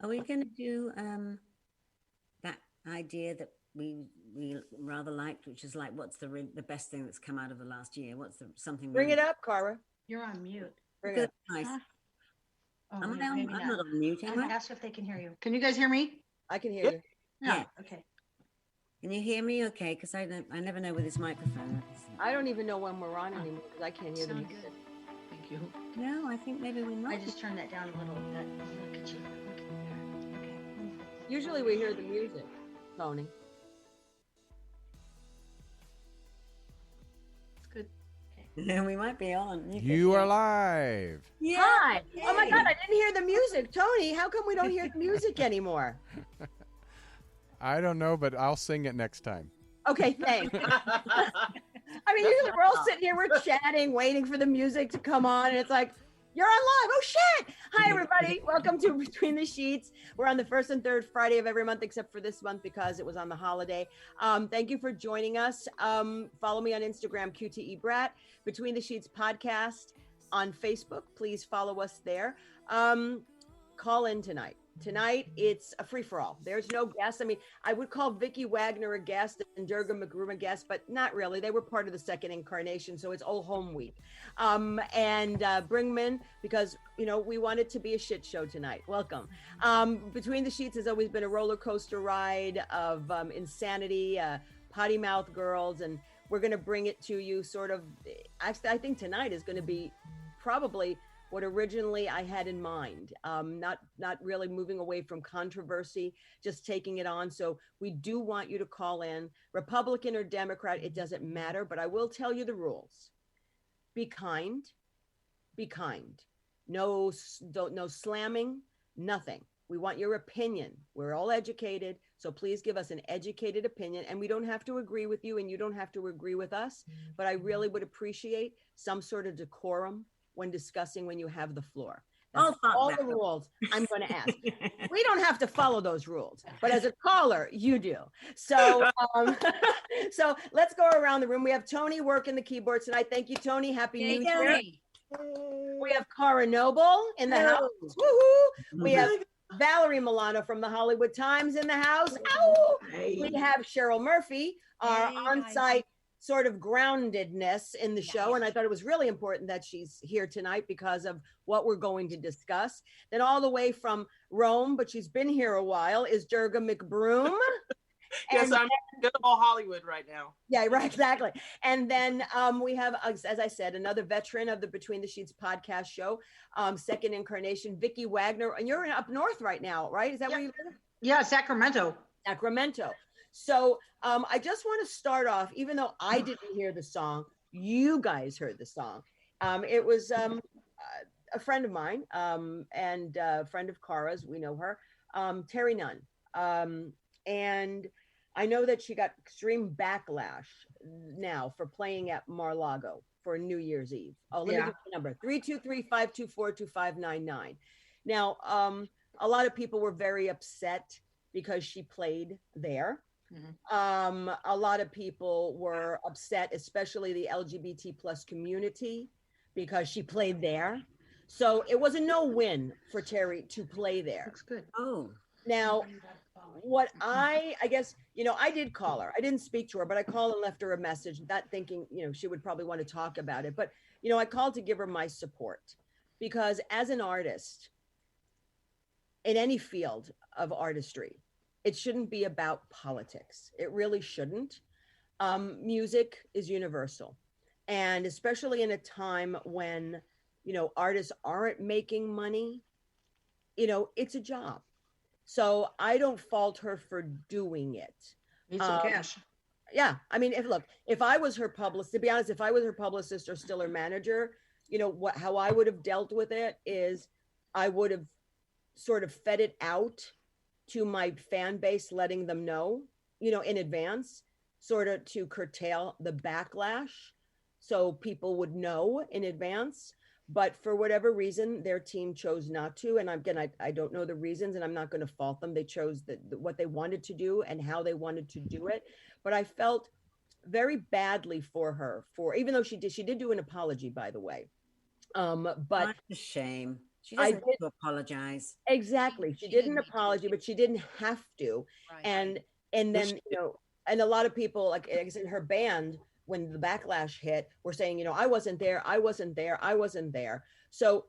Are we going to do that idea that we rather liked, which is like, what's the best thing that's come out of the last year? What's the something Bring really it up, Cara. You're on mute. Bring it good? up. Nice. Huh? Oh, Am wait, I on? maybe I'm not. not on mute, am I? Ask if they can hear you. Can you guys hear me? I can hear Yep. you. Yeah. Okay. Can you hear me? Okay, because I never know with this microphone. I don't even know when we're on anymore because I can't hear the Sound music. good. Thank you. No, I think maybe we're not. I just turned that down a little. Look at you. Look at there. Okay. Usually we hear the music, Tony. It's good. No, we might be on. You are live. Yeah. Hi. Oh my God, I didn't hear the music. Tony, how come we don't hear the music anymore? I don't know, but I'll sing it next time. Okay, thanks. I mean, usually we're all sitting here, we're chatting, waiting for the music to come on, and it's like, you're on live. Oh, shit. Hi, everybody. Welcome to Between the Sheets. We're on the first and third Friday of every month, except for this month because it was on the holiday. Thank you for joining us. Follow me on Instagram, QTE Brat, Between the Sheets podcast on Facebook. Please follow us there. Call in tonight. Tonight, it's a free-for-all. There's no guest. I mean, I would call Vicky Wagner a guest and Durga McGroom a guest, but not really. They were part of the second incarnation, so it's Old Home Week. And bring them in because, you know, we want it to be a shit show tonight. Welcome. Between the Sheets has always been a roller coaster ride of insanity, potty mouth girls, and we're going to bring it to you sort of, I think tonight is going to be probably what originally I had in mind, not really moving away from controversy, just taking it on. So we do want you to call in, Republican or Democrat, it doesn't matter, but I will tell you the rules. Be kind, be kind. No slamming, nothing. We want your opinion. We're all educated, so please give us an educated opinion, and we don't have to agree with you and you don't have to agree with us, but I really would appreciate some sort of decorum when discussing when you have the floor. That's all the rules I'm going to ask. We don't have to follow those rules, but as a caller, you do. So, so let's go around the room. We have Tony working the keyboard tonight. Thank you, Tony. Happy New Year. We have Cara Noble in the house. Woohoo! We have Valerie Milano from the Hollywood Times in the house. Ow! We have Cheryl Murphy, our on-site sort of groundedness in the show. And I thought it was really important that she's here tonight because of what we're going to discuss. Then all the way from Rome, but she's been here a while, is Durga McBroom. Yes, I'm good old Hollywood right now. Yeah, right, exactly. And then we have, as I said, another veteran of the Between the Sheets podcast show, second incarnation, Vicky Wagner. And you're up north right now, right? Is that where you live? Yeah, Sacramento. Sacramento. So I just want to start off, even though I didn't hear the song, you guys heard the song. It was a friend of mine and a friend of Cara's, we know her, Terry Nunn. And I know that she got extreme backlash now for playing at Mar-a-Lago for New Year's Eve. Oh, let me give you the number, 323-524-2599. Now, a lot of people were very upset because she played there. Mm-hmm. A lot of people were upset, especially the LGBT plus community, because she played there. So it was a no-win for Terry to play there. Looks good. Oh. Now, what I guess, you know, I did call her. I didn't speak to her, but I called and left her a message, not thinking, you know, she would probably want to talk about it. But, you know, I called to give her my support because as an artist in any field of artistry, it shouldn't be about politics. It really shouldn't. Music is universal. And especially in a time when, you know, artists aren't making money, you know, it's a job. So I don't fault her for doing it. Need some cash. Yeah. I mean, if I was her publicist, to be honest, if I was her publicist or still her manager, you know, how I would have dealt with it is I would have sort of fed it out to my fan base, letting them know, you know, in advance, sort of to curtail the backlash so people would know in advance. But for whatever reason, their team chose not to. And again, I don't know the reasons and I'm not going to fault them. They chose what they wanted to do and how they wanted to do it. But I felt very badly for her even though she did do an apology, by the way. But that's a shame. She I doesn't did have to apologize. exactly. She She didn't didn't need to. apology, but she didn't have to. Right. And then, and a lot of people, like in her band, when the backlash hit, were saying, I wasn't there, I wasn't there, I wasn't there. So,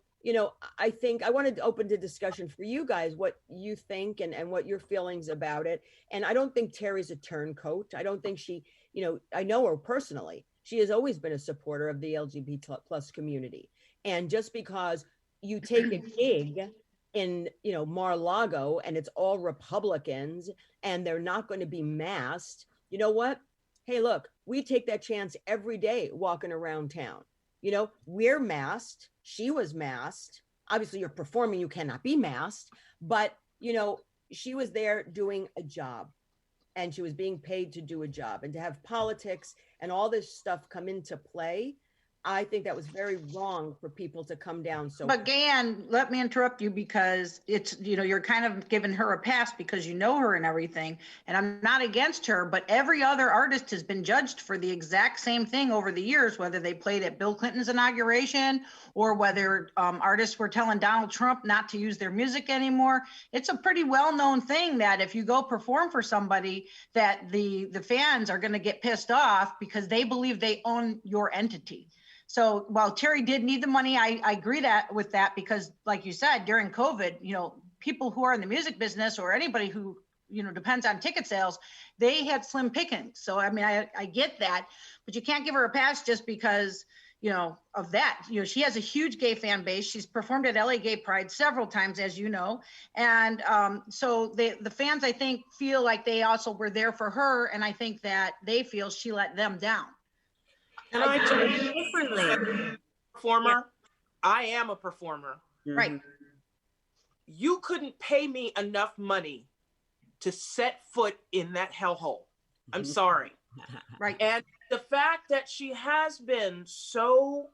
I think I wanted to open the discussion for you guys, what you think and what your feelings about it. And I don't think Terry's a turncoat. I don't think she, I know her personally. She has always been a supporter of the LGBT plus community. And just because you take a gig in Mar-a-Lago and it's all Republicans and they're not going to be masked, you know what? Hey, look, we take that chance every day walking around town. We're masked. She was masked. Obviously, you're performing, you cannot be masked, but she was there doing a job and she was being paid to do a job, and to have politics and all this stuff come into play, I think that was very wrong for people to come down. So, But Gaye Ann, let me interrupt you because it's, you're kind of giving her a pass because you know her and everything. And I'm not against her, but every other artist has been judged for the exact same thing over the years, whether they played at Bill Clinton's inauguration or whether artists were telling Donald Trump not to use their music anymore. It's a pretty well-known thing that if you go perform for somebody, that the fans are going to get pissed off because they believe they own your entity. So while Terry did need the money, I agree with that because, like you said, during COVID, people who are in the music business or anybody who, depends on ticket sales, they had slim pickings. So, I mean, I get that, but you can't give her a pass just because, of that. She has a huge gay fan base. She's performed at LA Gay Pride several times, as you know. And so the fans, I think, feel like they also were there for her. And I think that they feel she let them down. Can I tell you Differently. performer? Yeah. I am a performer. Right. You couldn't pay me enough money to set foot in that hellhole. I'm sorry. Right. And the fact that she has been so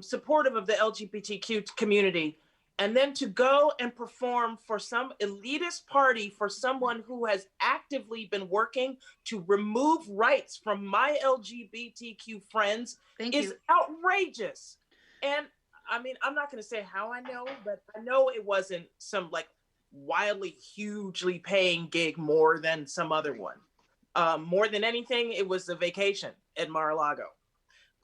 supportive of the LGBTQ community, and then to go and perform for some elitist party for someone who has actively been working to remove rights from my LGBTQ friends is outrageous. And I mean, I'm not going to say how I know, but I know it wasn't some like wildly, hugely paying gig more than some other one. More than anything, it was a vacation at Mar-a-Lago.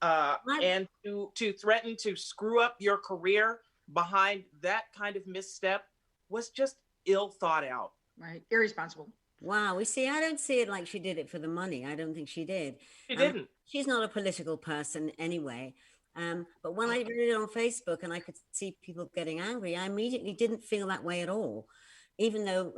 And to threaten to screw up your career behind that kind of misstep was just ill thought out. Right. Irresponsible. Wow. We see, I don't see it like she did it for the money. I don't think she did. She didn't. She's not a political person anyway. But when I read it on Facebook and I could see people getting angry, I immediately didn't feel that way at all. Even though,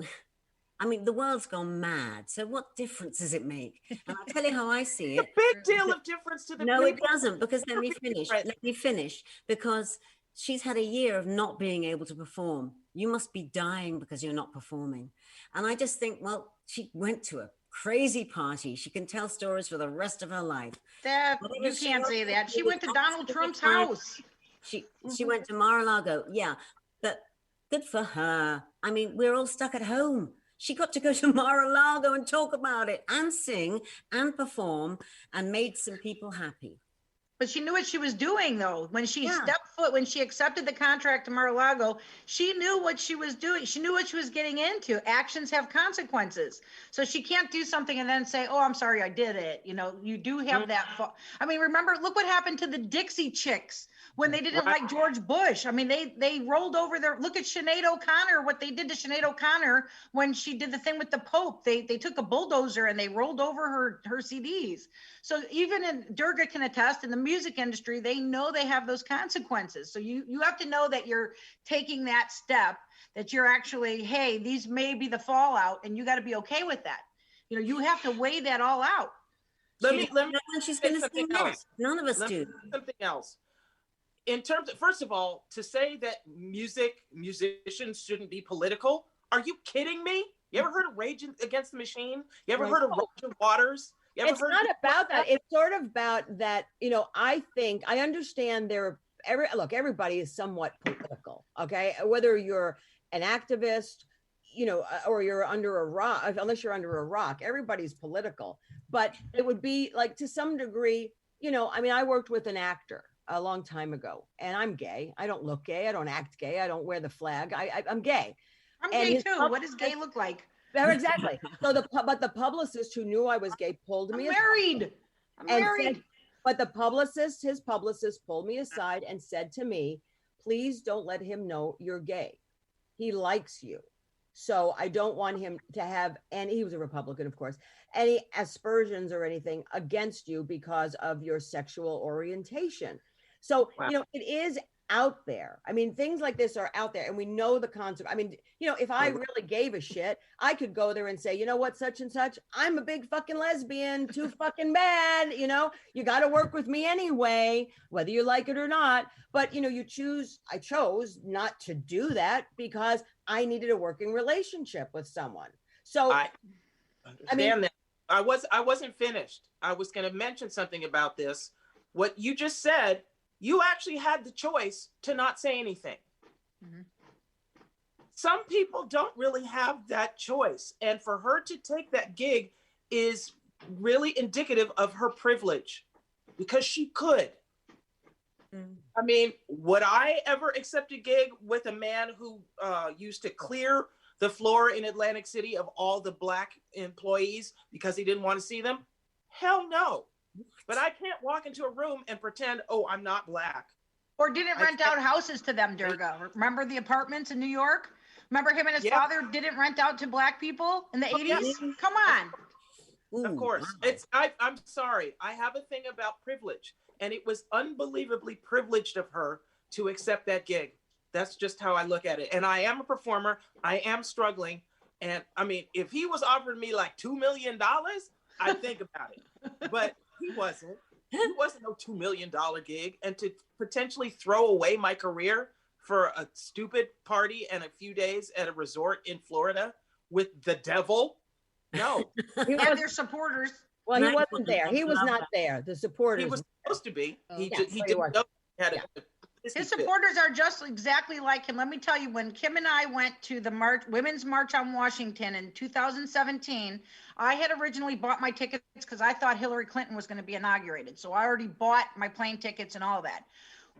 I mean, the world's gone mad. So what difference does it make? And I'll tell you how I see it. A big deal of difference to the No, people. it doesn't, because let me finish. Right. Let me finish. Because she's had a year of not being able to perform. You must be dying because you're not performing. And I just think, well, she went to a crazy party. She can tell stories for the rest of her life. That you can't say that. She went to Donald Trump's house. She went to Mar-a-Lago. Yeah, but good for her. I mean, we're all stuck at home. She got to go to Mar-a-Lago and talk about it and sing and perform and made some people happy. But she knew what she was doing, though. When she Yeah. stepped foot, when she accepted the contract to Mar-a-Lago, she knew what she was doing. She knew what she was getting into. Actions have consequences. So she can't do something and then say, oh, I'm sorry, I did it. You do have that. I mean, remember, look what happened to the Dixie Chicks when they didn't like George Bush. I mean, they rolled over look at Sinead O'Connor, what they did to Sinead O'Connor when she did the thing with the Pope. They took a bulldozer and they rolled over her CDs. So even Durga can attest, in the music industry, they know they have those consequences. So you have to know that you're taking that step, that you're actually, hey, these may be the fallout, and you got to be okay with that. You have to weigh that all out. Let me She's say going to say something no. else. None of us Let me do. say something else. In terms of, first of all, to say that musicians shouldn't be political, are you kidding me? You ever heard of Rage Against the Machine? You ever heard of Roger Waters? It's not about that. It's sort of about that, I understand everybody is somewhat political, okay? Whether you're an activist, or you're under a rock, unless you're under a rock, everybody's political. But it would be like, to some degree, I worked with an actor, a long time ago, and I'm gay. I don't look gay. I don't act gay. I don't wear the flag. I'm gay. I'm And gay his too. What does gay look like? Exactly. So but the publicist who knew I was gay pulled I'm me married. I'm and married. said, but his publicist pulled me aside and said to me, please don't let him know you're gay. He likes you. So I don't want him to have, and he was a Republican, of course, any aspersions or anything against you because of your sexual orientation. So, Wow. you know, it is out there. I mean, things like this are out there and we know the consequence. I mean, you know, if I really gave a shit, I could go there and say, you know what, such and such, I'm a big fucking lesbian, too fucking bad. You know, you got to work with me anyway, whether you like it or not. But, you know, I chose not to do that because I needed a working relationship with someone. So I understand that. I wasn't finished. I was going to mention something about this. What you just said, you actually had the choice to not say anything. Mm-hmm. Some people don't really have that choice. And for her to take that gig is really indicative of her privilege because she could. I mean, would I ever accept a gig with a man who used to clear the floor in Atlantic City of all the Black employees because he didn't want to see them? Hell no. But I can't walk into a room and pretend, oh, I'm not Black. Or didn't rent out houses to them, Durga. Remember the apartments in New York? Remember him and his father didn't rent out to Black people in the 80s? Come on. Ooh, of course. wow. I'm sorry. I have a thing about privilege. And it was unbelievably privileged of her to accept that gig. That's just how I look at it. And I am a performer. I am struggling. And I mean, if he was offering me like $2 million, I'd think about it. But he wasn't. He wasn't no $2 million gig. And to potentially throw away my career for a stupid party and a few days at a resort in Florida with the devil, no. And their supporters. Well, he wasn't there. He was not there. The supporters. He was supposed to be. He Yeah, didn't know he had a His supporters are just exactly like him. Let me tell you, when Kim and I went to the Women's March on Washington in 2017, I had originally bought my tickets because I thought Hillary Clinton was going to be inaugurated. So I already bought my plane tickets and all that.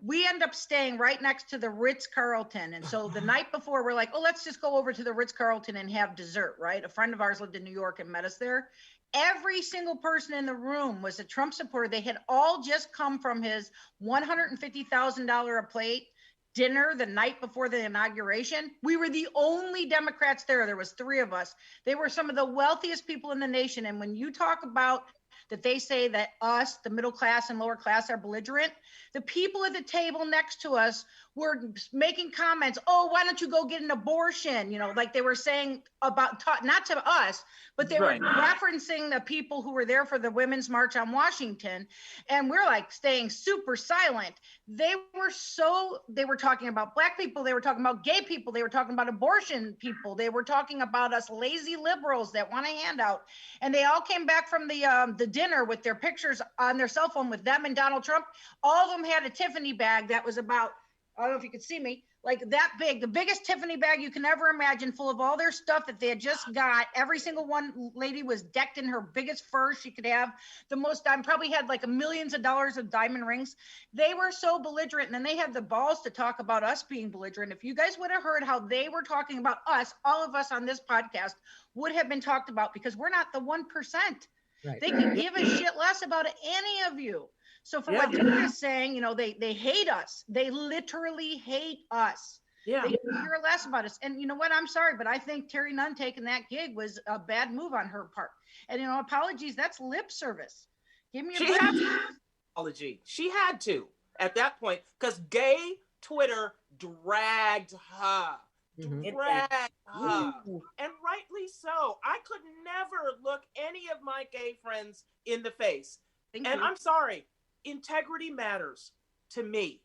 We end up staying right next to the Ritz-Carlton. And so the night before, we're like, oh, let's just go over to the Ritz-Carlton and have dessert, right? A friend of ours lived in New York and met us there. Every single person in the room was a Trump supporter. They had all just come from his $150,000 a plate dinner the night before the inauguration. We were the only Democrats there. There was 3 of us. They were some of the wealthiest people in the nation. And when you talk about that they say that us, the middle class and lower class, are belligerent, the people at the table next to us were making comments, oh, why don't you go get an abortion? You know, like they were saying about, not to us, but they were referencing the people who were there for the Women's March on Washington. And we're like staying super silent. They were talking about Black people. They were talking about gay people. They were talking about abortion people. They were talking about us lazy liberals that want a handout. And they all came back from the dinner with their pictures on their cell phone with them and Donald Trump. All of them had a Tiffany bag that was about, I don't know if you could see me, like that big, the biggest Tiffany bag you can ever imagine, full of all their stuff that they had just got. Every single one lady was decked in her biggest furs she could have. The most, probably had like millions of dollars of diamond rings. They were so belligerent. And then they had the balls to talk about us being belligerent. If you guys would have heard how they were talking about us, all of us on this podcast would have been talked about, because we're not the 1%. Right. They could give a shit less about any of you. So for what Duke is saying, you know, they hate us. They literally hate us. Yeah. They hear less about us. And you know what? I'm sorry, but I think Terry Nunn taking that gig was a bad move on her part. And, you know, apologies, that's lip service. Give me a break. Apology. She had to at that point, because gay Twitter dragged her. Dragged her. And rightly so. I could never look any of my gay friends in the face. And I'm sorry. Integrity matters to me.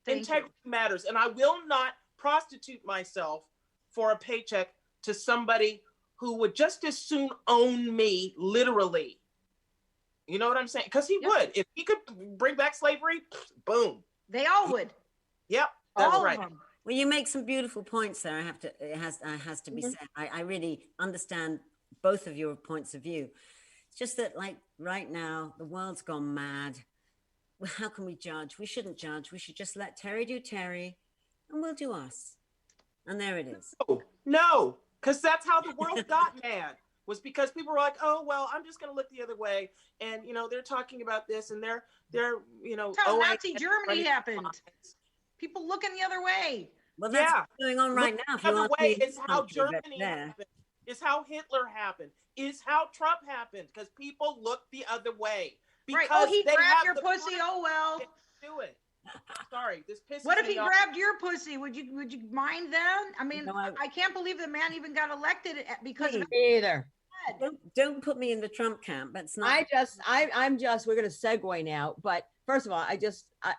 Integrity matters. And I will not prostitute myself for a paycheck to somebody who would just as soon own me, literally. You know what I'm saying? Because he would. If he could bring back slavery, boom. They all would. Yep, that's all right. Of them. Well, you make some beautiful points there. It has to be said. I really understand both of your points of view. It's just that, like, right now, the world's gone mad. how can we judge? We shouldn't judge. We should just let Terry do Terry, and we'll do us. And there it is. No, because that's how the world got mad. Was because people were like, oh, well, I'm just going to look the other way. And, they're talking about this and they're That's how Nazi Germany happened. People looking the other way. Well, that's what's going on right now. The other way is how Germany happened, is how Hitler happened, is how Trump happened, because people look the other way. Because right. Oh, he grabbed your pussy. Oh, well. Do it. Sorry, this pisses me off. What if he grabbed your pussy? Would you mind then? I mean, I can't believe the man even got elected because of either. Don't put me in the Trump camp. That's not. I'm just. We're going to segue now, but first of all,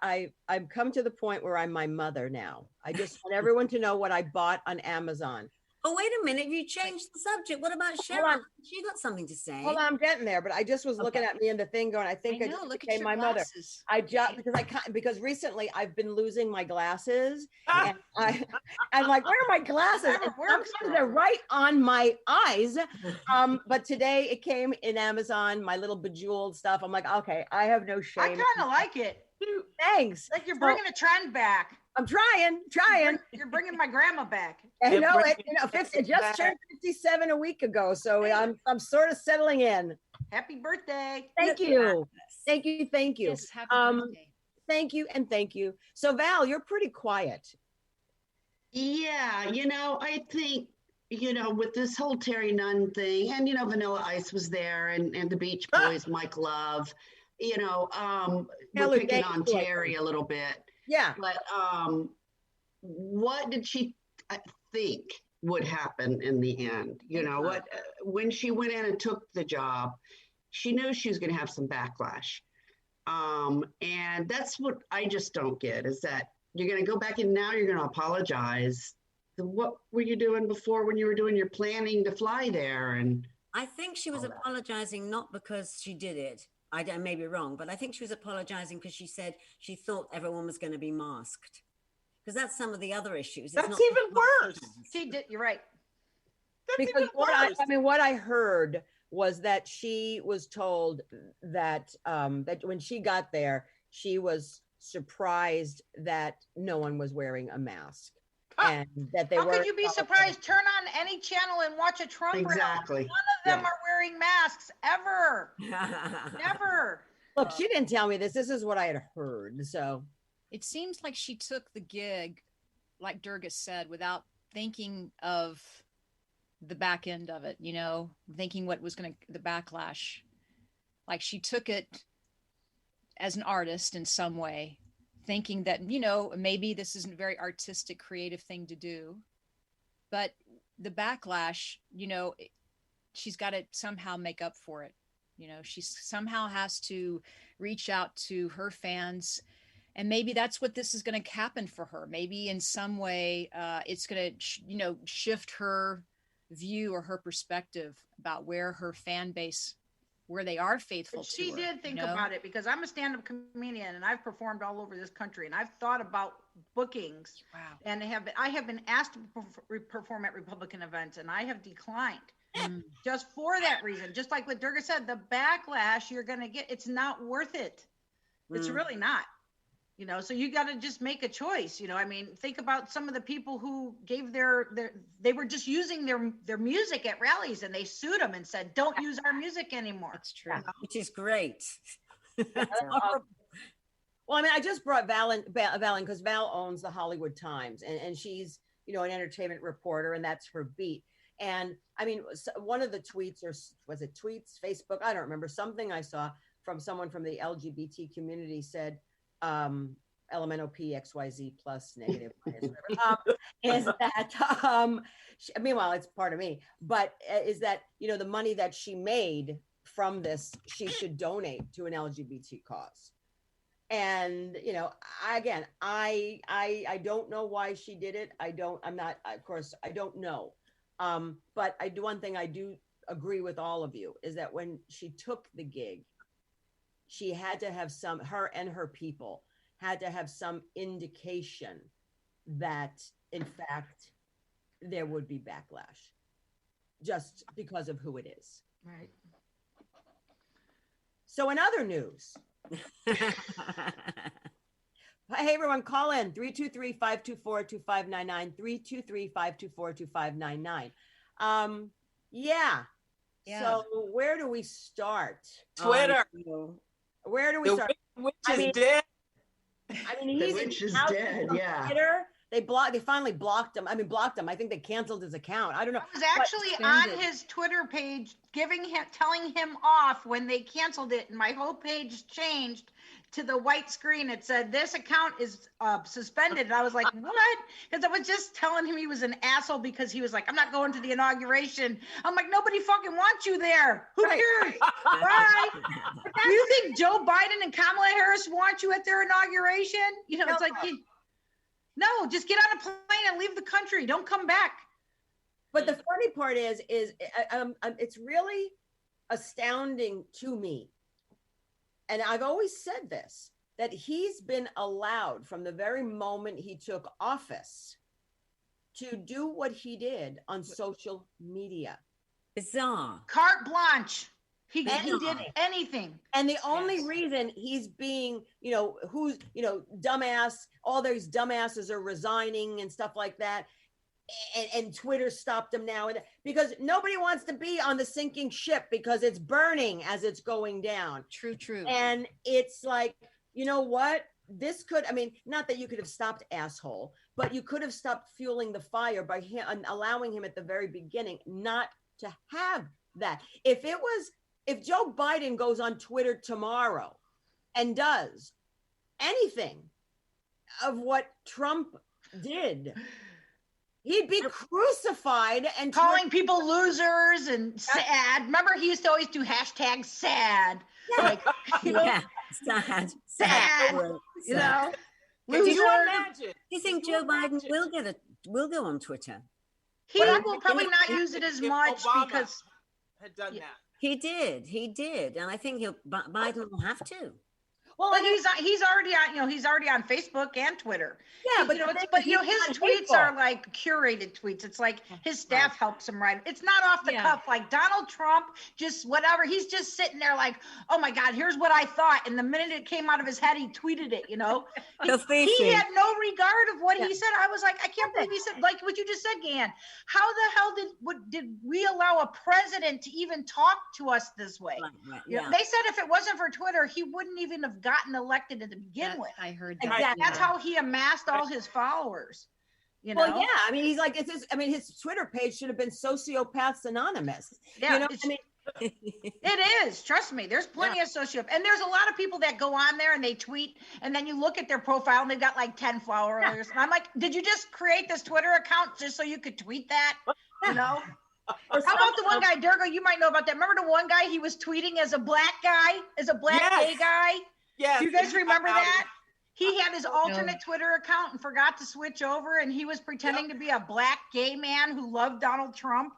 I've come to the point where I'm my mother now. I just want everyone to know what I bought on Amazon. Oh, wait a minute. You changed the subject. What about Sharon? She got something to say. Hold on, I'm getting there, but I just was looking at me in the thing going, I think I just became my mother. Because recently I've been losing my glasses and I'm like, where are my glasses? And sometimes they're right on my eyes. But today it came in Amazon, my little bejeweled stuff. I'm like, okay, I have no shame. I kind of like it. Thanks. Like you're bringing a trend back. I'm trying. You're bringing my grandma back. I know it. Just turned 57 a week ago, so I'm sort of settling in. Happy birthday! Thank you. Yes, happy birthday. Thank you. So Val, you're pretty quiet. Yeah, I think with this whole Terry Nunn thing, and Vanilla Ice was there, and the Beach Boys, Mike Love, we're picking on Terry a little bit. Yeah. But what did she think would happen in the end? When she went in and took the job, she knew she was going to have some backlash. And that's what I just don't get, is that you're going to go back and now you're going to apologize. What were you doing before when you were doing your planning to fly there? And I think she was apologizing not because she did it. I may be wrong, but I think she was apologizing because she said she thought everyone was going to be masked. Because that's some of the other issues. That's even worse. She did. You're right. That's because even worse. what I heard was that she was told that that when she got there, she was surprised that no one was wearing a mask. And that they How could you be surprised? Turn on any channel and watch a Trump rally. Exactly. None of them are wearing masks ever. Never. Look, she didn't tell me this. This is what I had heard. So it seems like she took the gig, like Durga said, without thinking of the back end of it, thinking what was the backlash. Like she took it as an artist in some way, thinking that, maybe this isn't a very artistic, creative thing to do, but the backlash, she's got to somehow make up for it. She somehow has to reach out to her fans, and maybe that's what this is going to happen for her. Maybe in some way, it's going to, shift her view or her perspective about where her fan base, where they are faithful to she her, did think about it, because I'm a stand-up comedian and I've performed all over this country, and I've thought about bookings. Wow. And I have been asked to perform at Republican events, and I have declined just for that reason. Just like what Durga said, the backlash you're going to get, it's not worth it. It's really not. So you got to just make a choice. Think about some of the people who gave they were just using their music at rallies, and they sued them and said, don't use our music anymore. That's true. Which is great. Well, I just brought Val in because Val owns the Hollywood Times, and she's, an entertainment reporter, and that's her beat. And one of the tweets, or was it tweets, Facebook? I don't remember. Something I saw from someone from the LGBT community said, LMNOP XYZ plus negative minus whatever, is that meanwhile it's part of me, but is that the money that she made from this, she should donate to an LGBT cause. And I don't know why she did it. I don't know, but one thing I do agree with all of you is that when she took the gig, she had to have her and her people had to have some indication that, in fact, there would be backlash just because of who it is. Right. So in other news, Hey, everyone, call in 323-524-2599, 323-524-2599. Yeah. So where do we start? Twitter. Where do we The start? witch is dead. I mean, The he's witch is out dead, on yeah. Twitter. They finally blocked him. I think they canceled his account. I don't know. I was actually on his Twitter page telling him off when they canceled it, and my whole page changed to the white screen. It said, this account is suspended. And I was like, what? Because I was just telling him he was an asshole because he was like, I'm not going to the inauguration. I'm like, nobody fucking wants you there. Who cares? Bye. Do you think Joe Biden and Kamala Harris want you at their inauguration? You know, it's like, no, just get on a plane and leave the country. Don't come back. But the funny part is it's really astounding to me. And I've always said this, that he's been allowed from the very moment he took office to do what he did on social media. Bizarre. Carte blanche. He did anything. And the only reason he's being, dumbass, all those dumbasses are resigning and stuff like that. And Twitter stopped him now, because nobody wants to be on the sinking ship because it's burning as it's going down. True. And it's like, you know what? This could, not that you could have stopped asshole, but you could have stopped fueling the fire by allowing him at the very beginning not to have that. If Joe Biden goes on Twitter tomorrow and does anything of what Trump did, he'd be crucified and calling people losers and sad. Remember, he used to always do hashtag sad. Yeah. Like, sad. You know, Can you imagine? Do you think Joe Biden will go on Twitter? He will probably not use it as much Obama because had done that. He did, and I think Biden will have to. Well, but he's already on Facebook and Twitter. Yeah, but his tweets are like curated tweets. It's like his staff helps him write. It's not off the cuff like Donald Trump, just whatever. He's just sitting there like, oh my God, here's what I thought. And the minute it came out of his head, he tweeted it, He had no regard of what he said. I was like, I can't believe he said, like what you just said, Gaye Ann. How the hell did we allow a president to even talk to us this way? Right. Yeah. They said if it wasn't for Twitter, he wouldn't even have gotten elected to begin with. I heard that. Exactly. That's how he amassed all his followers. Well, yeah. He's like, his Twitter page should have been Sociopaths Anonymous. Yeah, it is. Trust me. There's plenty of sociopaths, and there's a lot of people that go on there and they tweet, and then you look at their profile and they've got like 10 followers. And I'm like, did you just create this Twitter account just so you could tweet that? How about the one guy, Durga? You might know about that. Remember the one guy he was tweeting as a black guy, gay guy? Yes. Do you guys remember that? He had his alternate Twitter account and forgot to switch over, and he was pretending to be a black gay man who loved Donald Trump.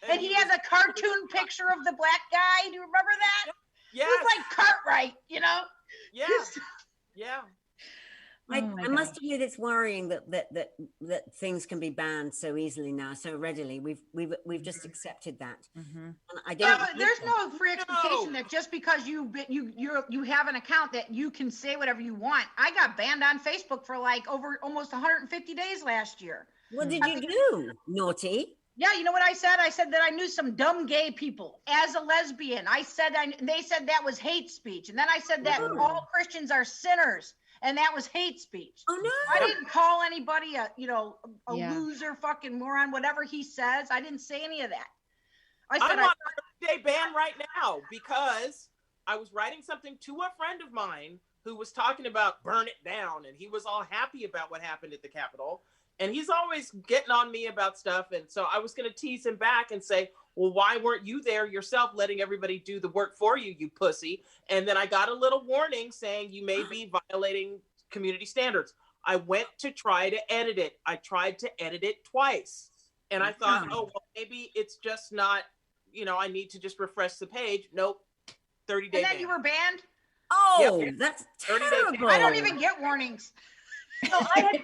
And he has a cartoon picture of the black guy. Do you remember that? Yeah. It was like Cartwright, Yeah. Yeah. I must admit, it's worrying that things can be banned so easily now, so readily. We've just accepted that. Mm-hmm. And I don't. But there's no free expectation that just because you have an account that you can say whatever you want. I got banned on Facebook for like over almost 150 days last year. What did you do? Naughty. Yeah, you know what I said? I said that I knew some dumb gay people as a lesbian. They said that was hate speech, and then I said that all Christians are sinners. And that was hate speech. Oh no! I didn't call anybody a loser, fucking moron, whatever he says. I didn't say any of that. I'm on a 30-day ban right now because I was writing something to a friend of mine who was talking about burn it down, and he was all happy about what happened at the Capitol. And he's always getting on me about stuff, and so I was going to tease him back and say, well, why weren't you there yourself letting everybody do the work for you, you pussy? And then I got a little warning saying you may be violating community standards. I went to try to edit it. I tried to edit it twice. And I thought, maybe it's just not, I need to just refresh the page. Nope. 30 days. And then you were banned? Oh, Yep. That's 30 days. terrible. I don't even get warnings. No, I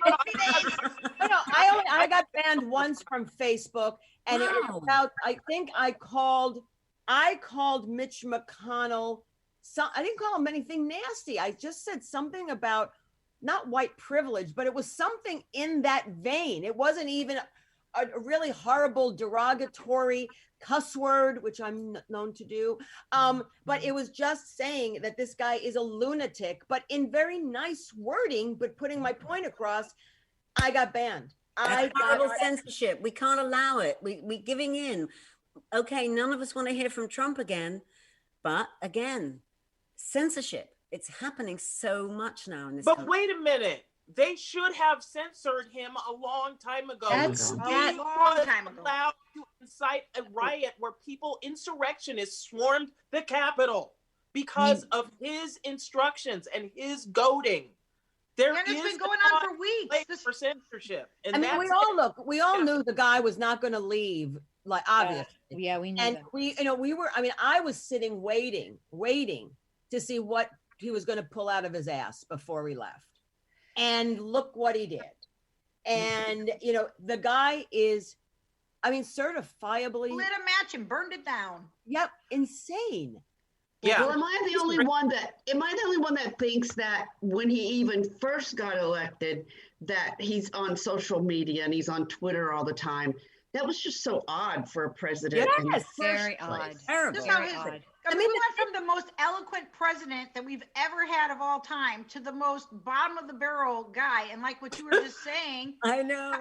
got banned once from Facebook, and it was about, I think I called Mitch McConnell I didn't call him anything nasty. I just said something about not white privilege, but it was something in that vein. It wasn't even a really horrible derogatory cuss word, which I'm known to do. But it was just saying that this guy is a lunatic, but in very nice wording, but putting my point across. I got banned. That's horrible censorship. We can't allow it. We're giving in. Okay, none of us want to hear from Trump again, but again, censorship. It's happening so much now in this country. But wait a minute. They should have censored him a long time ago. That's He that was allowed to incite a riot where insurrectionists swarmed the Capitol because of his instructions and his goading. There And it's is been going on for weeks. For censorship. And I mean, we all knew the guy was not going to leave, like, obviously. Yeah, we knew And that. I was sitting waiting to see what he was going to pull out of his ass before we left. And look what he did. And, the guy is, certifiably. Lit a match and burned it down. Yep. Insane. Yeah. Well, am I the only one that thinks that when he even first got elected, that he's on social media and he's on Twitter all the time? That was just so odd for a president. Yes, in the first very place. odd. Terrible. Very odd. We went from the most eloquent president that we've ever had of all time to the most bottom of the barrel guy. And like what you were just saying, I know.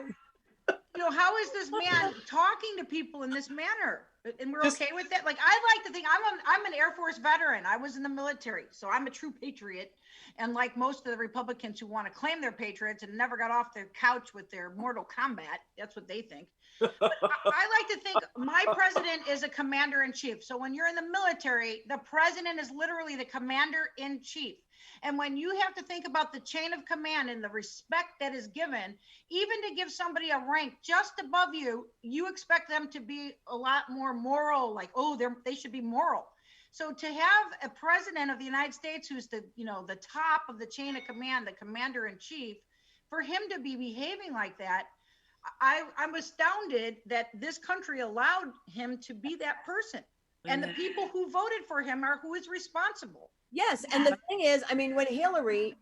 How is this man talking to people in this manner? And we're okay with that? Like, I like to think I'm an Air Force veteran. I was in the military, so I'm a true patriot. And like most of the Republicans who want to claim they're patriots and never got off their couch with their Mortal Kombat, that's what they think. But I like to think my president is a commander in chief. So when you're in the military, the president is literally the commander in chief. And when you have to think about the chain of command and the respect that is given, even to give somebody a rank just above you, you expect them to be a lot more moral, like, they should be moral. So to have a president of the United States who's the top of the chain of command, the commander in chief, for him to be behaving like that, I'm astounded that this country allowed him to be that person. And the people who voted for him are who is responsible. Yes. And the thing is, when Hillary,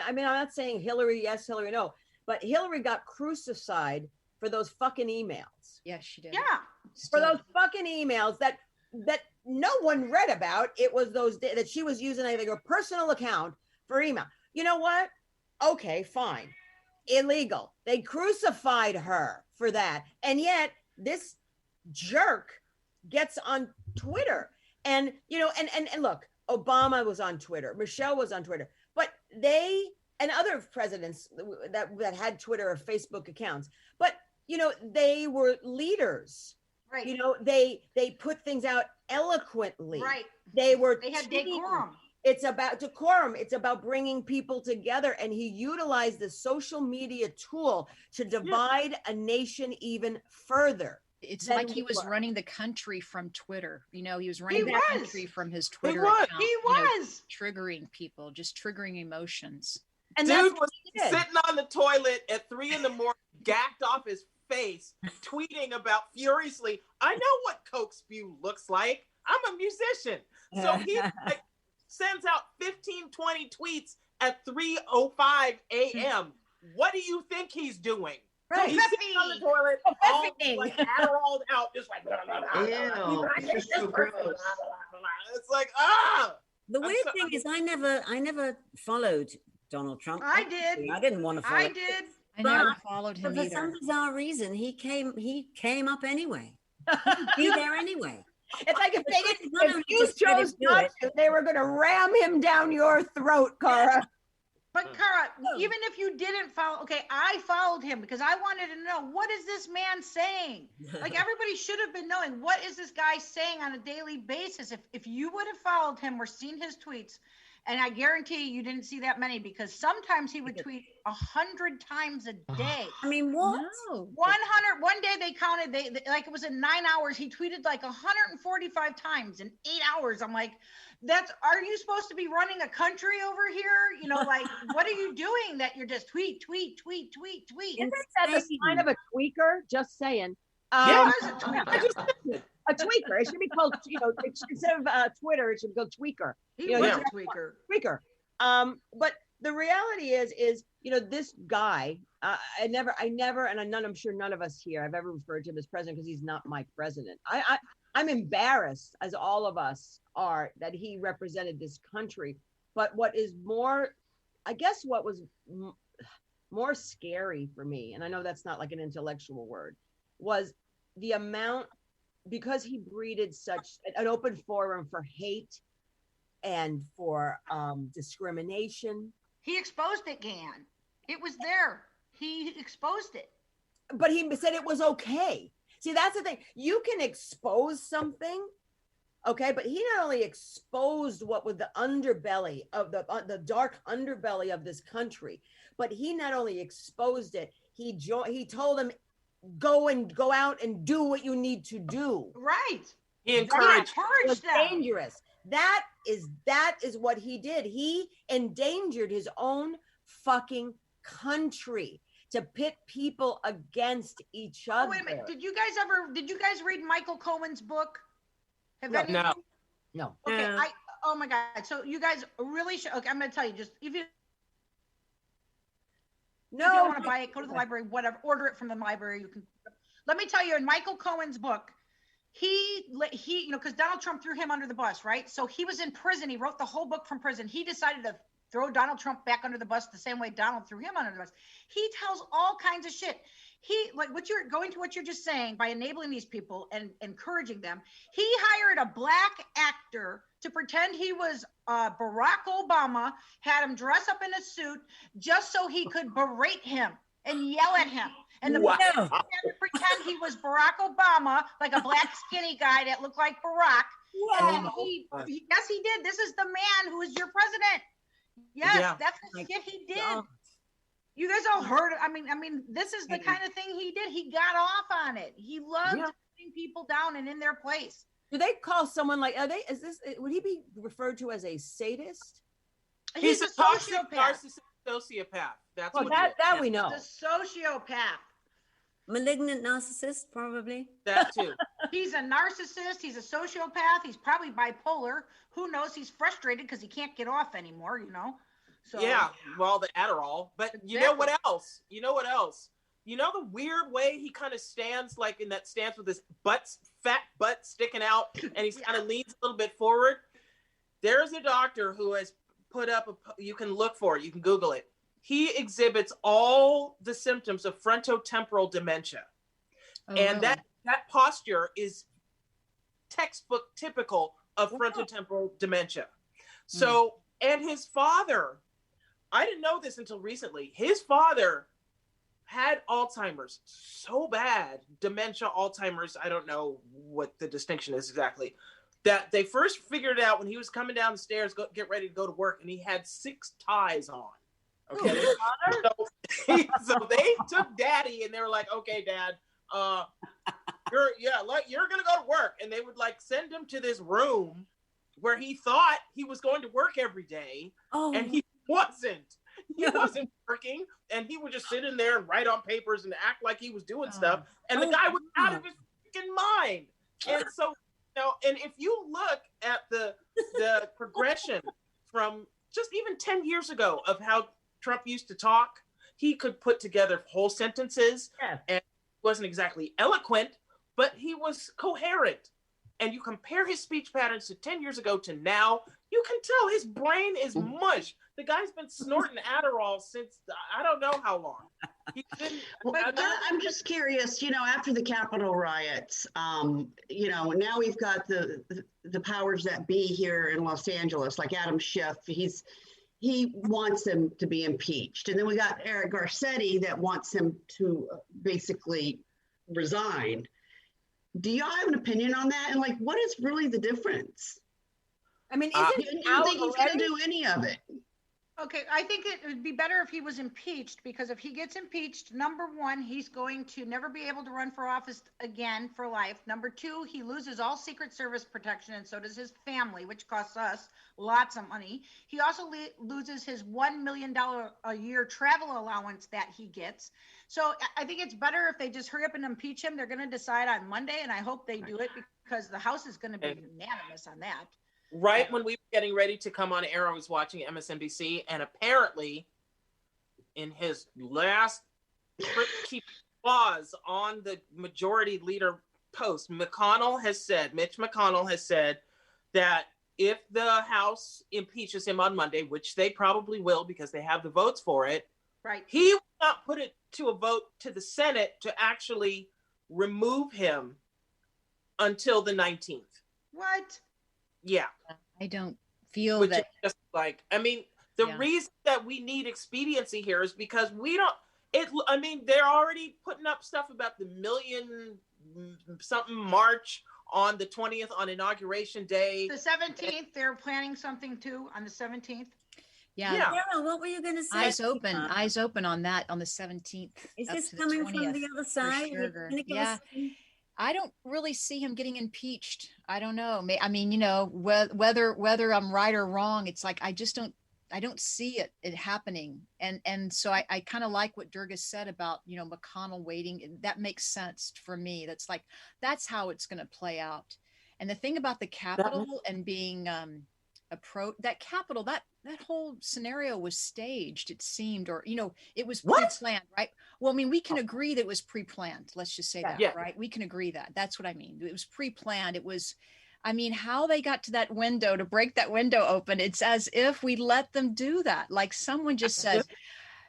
I'm not saying Hillary, yes, Hillary, no, but Hillary got crucified for those fucking emails. Yes, she did. Yeah. For those fucking emails that no one read about. It was those that she was using, I think, her personal account for email. You know what? Okay, fine. Illegal. They crucified her for that. And yet this jerk gets on Twitter. And, and look, Obama was on Twitter. Michelle was on Twitter. But they, and other presidents that had Twitter or Facebook accounts, but, they were leaders. Right. They put things out eloquently. Right. They had decorum. It's about decorum. It's about bringing people together. And he utilized the social media tool to divide a nation even further. It's like he was running the country from Twitter. He was running the country from his Twitter was. account. He was. Triggering people, just triggering emotions. And Dude that's was what sitting on the toilet at 3 a.m, gacked off his face, tweeting about furiously, I know what Coke spew looks like. I'm a musician. So he sends out 15, 20 tweets at 3:05 a.m. What do you think he's doing? Right. He's sitting on the toilet, all like Adderalled out, just like, Ew, it's just so gross. It's like, The weird thing is, I never followed Donald Trump. I did. I didn't want to follow. I did. I never followed him But for some either. bizarre reason, he came up anyway. He'd be there anyway. It's like if If you chose not to, they were going to ram him down your throat, Cara. But Cara, even if you didn't follow, I followed him because I wanted to know, what is this man saying? Like, everybody should have been knowing, what is this guy saying on a daily basis? If you would have followed him or seen his tweets, and I guarantee you didn't see that many, because sometimes he would tweet 100 times a day. I mean, what? No. 100. One day they counted, they like, it was in 9 hours. He tweeted like 145 times in 8 hours. I'm like, are you supposed to be running a country over here? Like, what are you doing that you're just tweet? Isn't that the sign of a tweaker? Just saying. yeah, I I just said it. A tweaker. It should be called, instead of Twitter, it should be called Tweaker. He You know, was he's a tweaker. Spreaker. But the reality is, this guy, I never, and I'm sure none of us here have ever referred to him as president because he's not my president. I'm embarrassed, as all of us are, that he represented this country. But what is more, I guess what was more scary for me, and I know that's not like an intellectual word, was the amount, because he breeded such an open forum for hate and for discrimination. He exposed it, Gaye Ann. It was there. He exposed it. But he said it was okay. See, that's the thing. You can expose something, okay, but he not only exposed what was the underbelly of the dark underbelly of this country, but he not only exposed it, he told them, go out and do what you need to do. Right. He encouraged them. Dangerous. That is what he did. He endangered his own fucking country to pit people against each other. Oh, wait a minute. Did you guys read Michael Cohen's book? No. Okay. Oh my God. So you guys really should. Okay, I'm going to tell you. Just if you don't want to buy it, go to the library. Whatever. Order it from the library. You can. Let me tell you. In Michael Cohen's book, he because Donald Trump threw him under the bus, right? So he was in prison. He wrote the whole book from prison. He decided to throw Donald Trump back under the bus the same way Donald threw him under the bus. He tells all kinds of shit. He, like what you're going to what you're just saying, by enabling these people and encouraging them, he hired a black actor to pretend he was Barack Obama, had him dress up in a suit just so he could berate him and yell at him. And the black actor had to pretend he was Barack Obama, like a black skinny guy that looked like Barack. Wow. And then yes, he did. This is the man who is your president. Yes, that's the shit he did. God. You guys all heard it. I mean, this is the kind of thing he did. He got off on it. He loved putting people down and in their place. Do they call someone like? Would he be referred to as a sadist? He's a toxic narcissistic sociopath. That's what that we know. He's a sociopath. Malignant narcissist, probably. That too. He's a narcissist. He's a sociopath. He's probably bipolar. Who knows? He's frustrated because he can't get off anymore, So yeah, well, the Adderall. But you know what else? You know the weird way he kind of stands, like in that stance with his fat butt sticking out, and he's kind of leans a little bit forward. There's a doctor who has put up you can look for it. You can Google it. He exhibits all the symptoms of frontotemporal dementia. And that posture is textbook typical of frontotemporal dementia. So, and his father, I didn't know this until recently. His father had Alzheimer's so bad, dementia, Alzheimer's, I don't know what the distinction is exactly, that they first figured it out when he was coming down the stairs, get ready to go to work, and he had 6 ties on. Okay. So they took Daddy and they were like, okay, Dad, you're gonna go to work. And they would like send him to this room where he thought he was going to work every day. And he wasn't. He wasn't working, and he would just sit in there and write on papers and act like he was doing stuff. And the guy was out of his freaking mind. And so, and if you look at the progression from just even 10 years ago of how Trump used to talk, he could put together whole sentences and wasn't exactly eloquent, but he was coherent. And you compare his speech patterns to 10 years ago to now, you can tell his brain is mush. The guy's been snorting Adderall since I don't know how long. I'm just curious, after the Capitol riots, now we've got the powers that be here in Los Angeles, like Adam Schiff. He wants him to be impeached. And then we got Eric Garcetti that wants him to basically resign. Do y'all have an opinion on that? And what is really the difference? I mean, do you think he's going to do any of it? Okay, I think it would be better if he was impeached, because if he gets impeached, number one, he's going to never be able to run for office again for life. Number two, he loses all Secret Service protection, and so does his family, which costs us lots of money. He also loses his $1 million a year travel allowance that he gets. So I think it's better if they just hurry up and impeach him. They're going to decide on Monday, and I hope they do it, because the House is going to be unanimous on that. Right when we were getting ready to come on air, I was watching MSNBC, and apparently, in his last keep clause on the majority leader post, Mitch McConnell has said that if the House impeaches him on Monday, which they probably will because they have the votes for it, right, he will not put it to a vote to the Senate to actually remove him until the 19th. What? Yeah. I don't feel Which that. is just like, I mean, the reason that we need expediency here is because we don't, I mean, they're already putting up stuff about the million something march on the 20th on Inauguration Day. The 17th, they're planning something too on the 17th. Yeah. Carol, what were you going to say? Eyes open on that on the 17th. Is this coming from the other side? Sure. Yeah. I don't really see him getting impeached. I don't know. I mean, you know, whether I'm right or wrong, it's like I don't see it happening. And so I kind of like what Durga said about, you know, McConnell waiting. That makes sense for me. That's how it's going to play out. And the thing about the Capitol and being that Capitol, that whole scenario was staged, it seemed, or, you know, it was pre-planned, right? Well, I mean, we can agree that it was pre-planned. Let's just say that, right? We can agree that. That's what I mean. It was pre-planned. It was, I mean, how they got to that window, to break that window open, it's as if we let them do that. Like someone just said,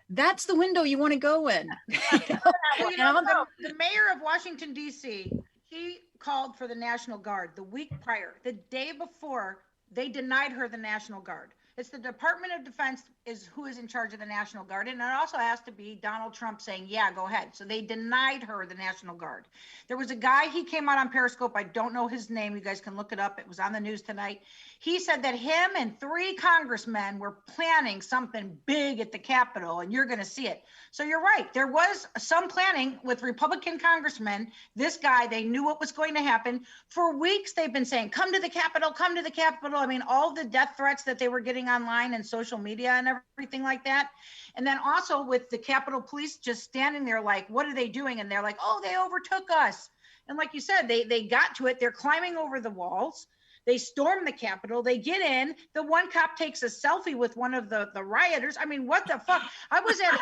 that's the window you want to go in. The mayor of Washington, D.C., he called for the National Guard the week prior. The day before, they denied her the National Guard. It's the Department of Defense is who is in charge of the National Guard. And it also has to be Donald Trump saying, yeah, go ahead. So they denied her the National Guard. There was a guy, he came out on Periscope. I don't know his name. You guys can look it up. It was on the news tonight. He said that him and 3 congressmen were planning something big at the Capitol, and you're going to see it. So you're right. There was some planning with Republican congressmen. This guy, they knew what was going to happen. For weeks, they've been saying, come to the Capitol, come to the Capitol. I mean, all the death threats that they were getting online and social media and everything like that. And then also with the Capitol Police just standing there like, what are they doing? And they're like, oh, they overtook us. And like you said, they got to it. They're climbing over the walls. They storm the Capitol. They get in. The one cop takes a selfie with one of the rioters. I mean, what the fuck? I was at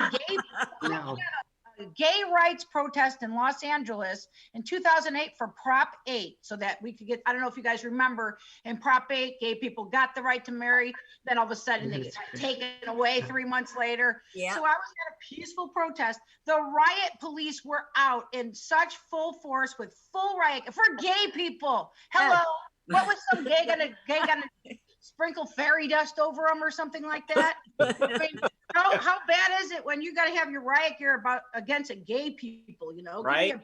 a gay rights protest in Los Angeles in 2008 for Prop 8, so that we could get, I don't know if you guys remember, in Prop 8, gay people got the right to marry. Then all of a sudden they get taken away 3 months later. Yeah. So I was at a peaceful protest. The riot police were out in such full force with full riot for gay people. Hello. What was some gay gonna sprinkle fairy dust over them or something like that? I mean, how bad is it when you got to have your riot gear against a gay people, you know? Right.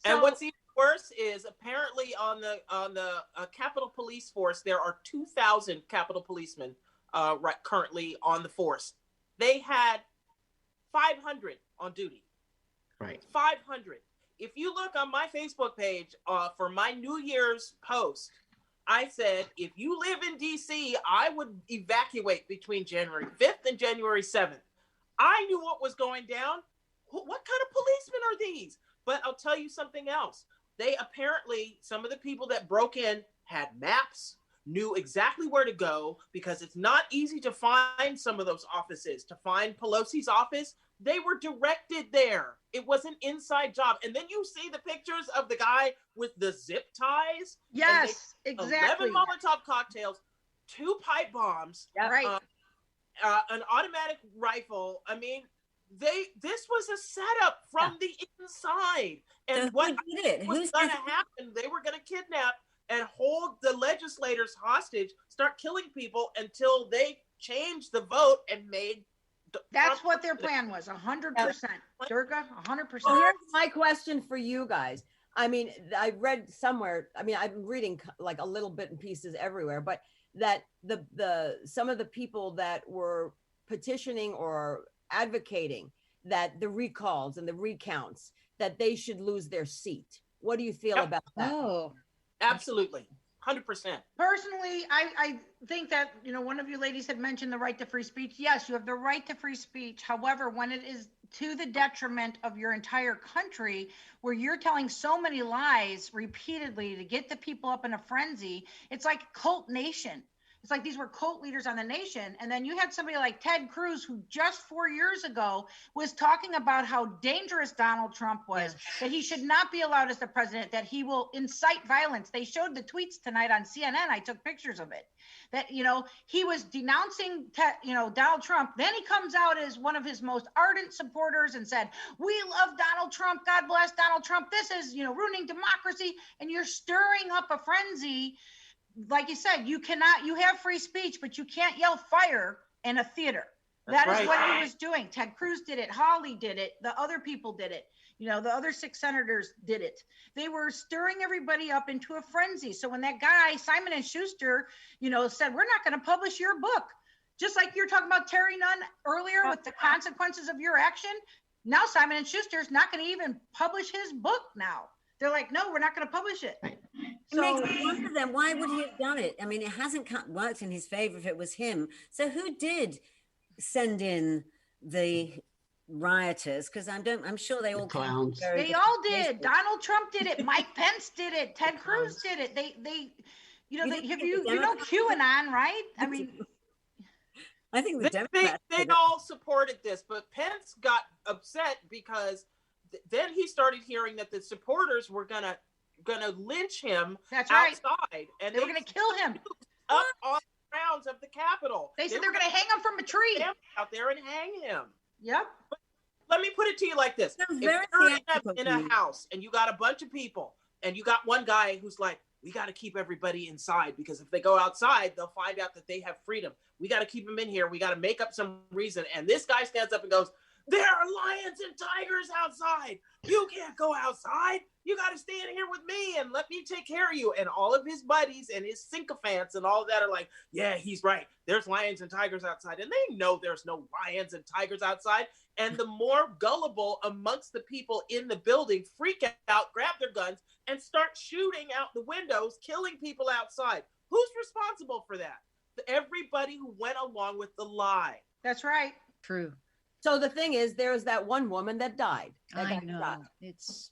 And what's even worse is apparently on the Capitol Police Force, there are 2,000 Capitol policemen currently on the force. They had 500 on duty. Right. 500. If you look on my Facebook page for my New Year's post, I said, if you live in DC, I would evacuate between January 5th and January 7th. I knew what was going down. What kind of policemen are these? But I'll tell you something else. They apparently, some of the people that broke in had maps, knew exactly where to go, because it's not easy to find some of those offices. To find Pelosi's office, they were directed there. It was an inside job. And then you see the pictures of the guy with the zip ties. Yes, exactly. 11 Molotov cocktails, 2 pipe bombs, right? An automatic rifle. I mean, this was a setup from the inside. And what was going to happen, they were going to kidnap and hold the legislators hostage, start killing people until they changed the vote and made. That's what their plan was, 100%. Durga, 100%. Well, here's my question for you guys. I mean, I read somewhere, I mean, I'm reading like a little bit in pieces everywhere, but that the some of the people that were petitioning or advocating that the recalls and the recounts, that they should lose their seat. What do you feel about that? Oh, Absolutely. 100%. Personally, I think that, you know, one of you ladies had mentioned the right to free speech. Yes, you have the right to free speech. However, when it is to the detriment of your entire country, where you're telling so many lies repeatedly to get the people up in a frenzy, it's like cult nation. It's like these were cult leaders on the nation. And then you had somebody like Ted Cruz, who just 4 years ago was talking about how dangerous Donald Trump was, that he should not be allowed as the president, that he will incite violence. They showed the tweets tonight on CNN. I took pictures of it. That, you know, he was denouncing, Donald Trump. Then he comes out as one of his most ardent supporters and said, we love Donald Trump. God bless Donald Trump. This is, ruining democracy. And you're stirring up a frenzy. Like you said, you have free speech, but you can't yell fire in a theater. That is what he was doing. Ted Cruz did it. Hawley did it. The other people did it. The other 6 senators did it. They were stirring everybody up into a frenzy. So when that guy, Simon and Schuster, said, we're not going to publish your book, just like you're talking about Terry Nunn earlier with the consequences of your action. Now Simon and Schuster is not going to even publish his book now. They're like, no, we're not going to publish it. It makes me wonder then, why would he have done it? I mean, it hasn't worked in his favor if it was him. So who did send in the rioters? Because I'm sure they all clowns. They all did. Donald Trump did it. Mike Pence did it. Ted Cruz did it. QAnon, right? I mean, I think the Democrats they all supported this, but Pence got upset because then he started hearing that the supporters were gonna lynch him outside, and they were gonna kill him up on the grounds of the Capitol. They said they're gonna hang him from a tree out there and hang him. Yep. But let me put it to you like this: if you're in a house and you got a bunch of people, and you got one guy who's like, we got to keep everybody inside because if they go outside, they'll find out that they have freedom. We got to keep them in here. We got to make up some reason. And this guy stands up and goes, there are lions and tigers outside. You can't go outside. You got to stay in here with me and let me take care of you. And all of his buddies and his sycophants and all of that are like, yeah, he's right. There's lions and tigers outside. And they know there's no lions and tigers outside. And the more gullible amongst the people in the building freak out, grab their guns, and start shooting out the windows, killing people outside. Who's responsible for that? Everybody who went along with the lie. That's right. True. So the thing is, there was that one woman that died. I know. It's,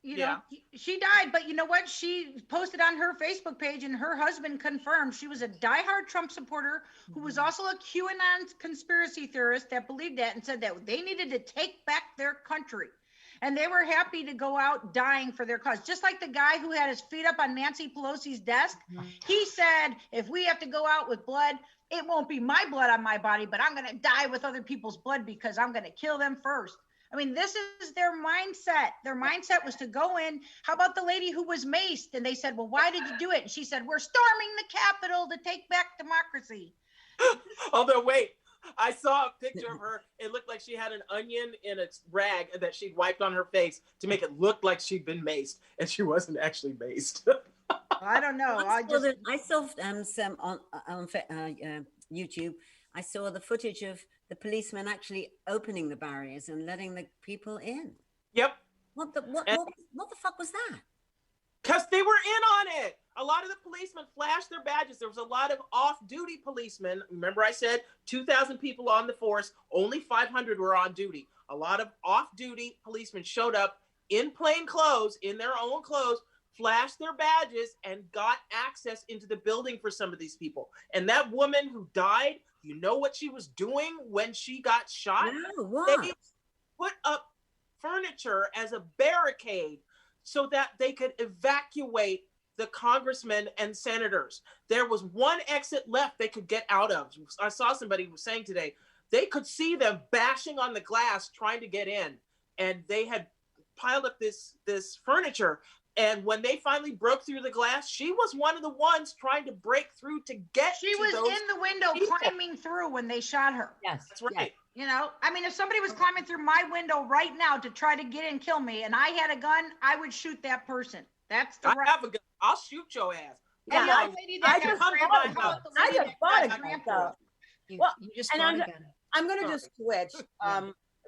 she died, but you know what? She posted on her Facebook page and her husband confirmed she was a diehard Trump supporter who was also a QAnon conspiracy theorist that believed that and said that they needed to take back their country. And they were happy to go out dying for their cause. Just like the guy who had his feet up on Nancy Pelosi's desk. He said, if we have to go out with blood, it won't be my blood on my body, but I'm going to die with other people's blood because I'm going to kill them first. I mean, this is their mindset. Their mindset was to go in. How about the lady who was maced? And they said, well, why did you do it? And she said, we're storming the Capitol to take back democracy. Although, wait, I saw a picture of her. It looked like she had an onion in a rag that she'd wiped on her face to make it look like she'd been maced, and she wasn't actually maced. I don't know. I saw some on YouTube. I saw the footage of the policemen actually opening the barriers and letting the people in. Yep. What the fuck was that? Because they were in on it. A lot of the policemen flashed their badges. There was a lot of off-duty policemen. Remember I said 2,000 people on the force, only 500 were on duty. A lot of off-duty policemen showed up in plain clothes, in their own clothes, flashed their badges, and got access into the building for some of these people. And that woman who died, you know what she was doing when she got shot? No, what? They put up furniture as a barricade so that they could evacuate the congressmen and senators. There was one exit left they could get out of. I saw somebody was saying today, they could see them bashing on the glass trying to get in. And they had piled up this furniture. And when they finally broke through the glass, she was one of the ones trying to break through to get She was in the window people. Climbing through when they shot her. Yes. That's right. Yes. I mean, if somebody was climbing through my window right now to try to get in and kill me, and I had a gun, I would shoot that person. That's the I have a gun. I'll shoot your ass. And Yeah. the lady that I just bought a gun. You just bought a gun. I'm going to just switch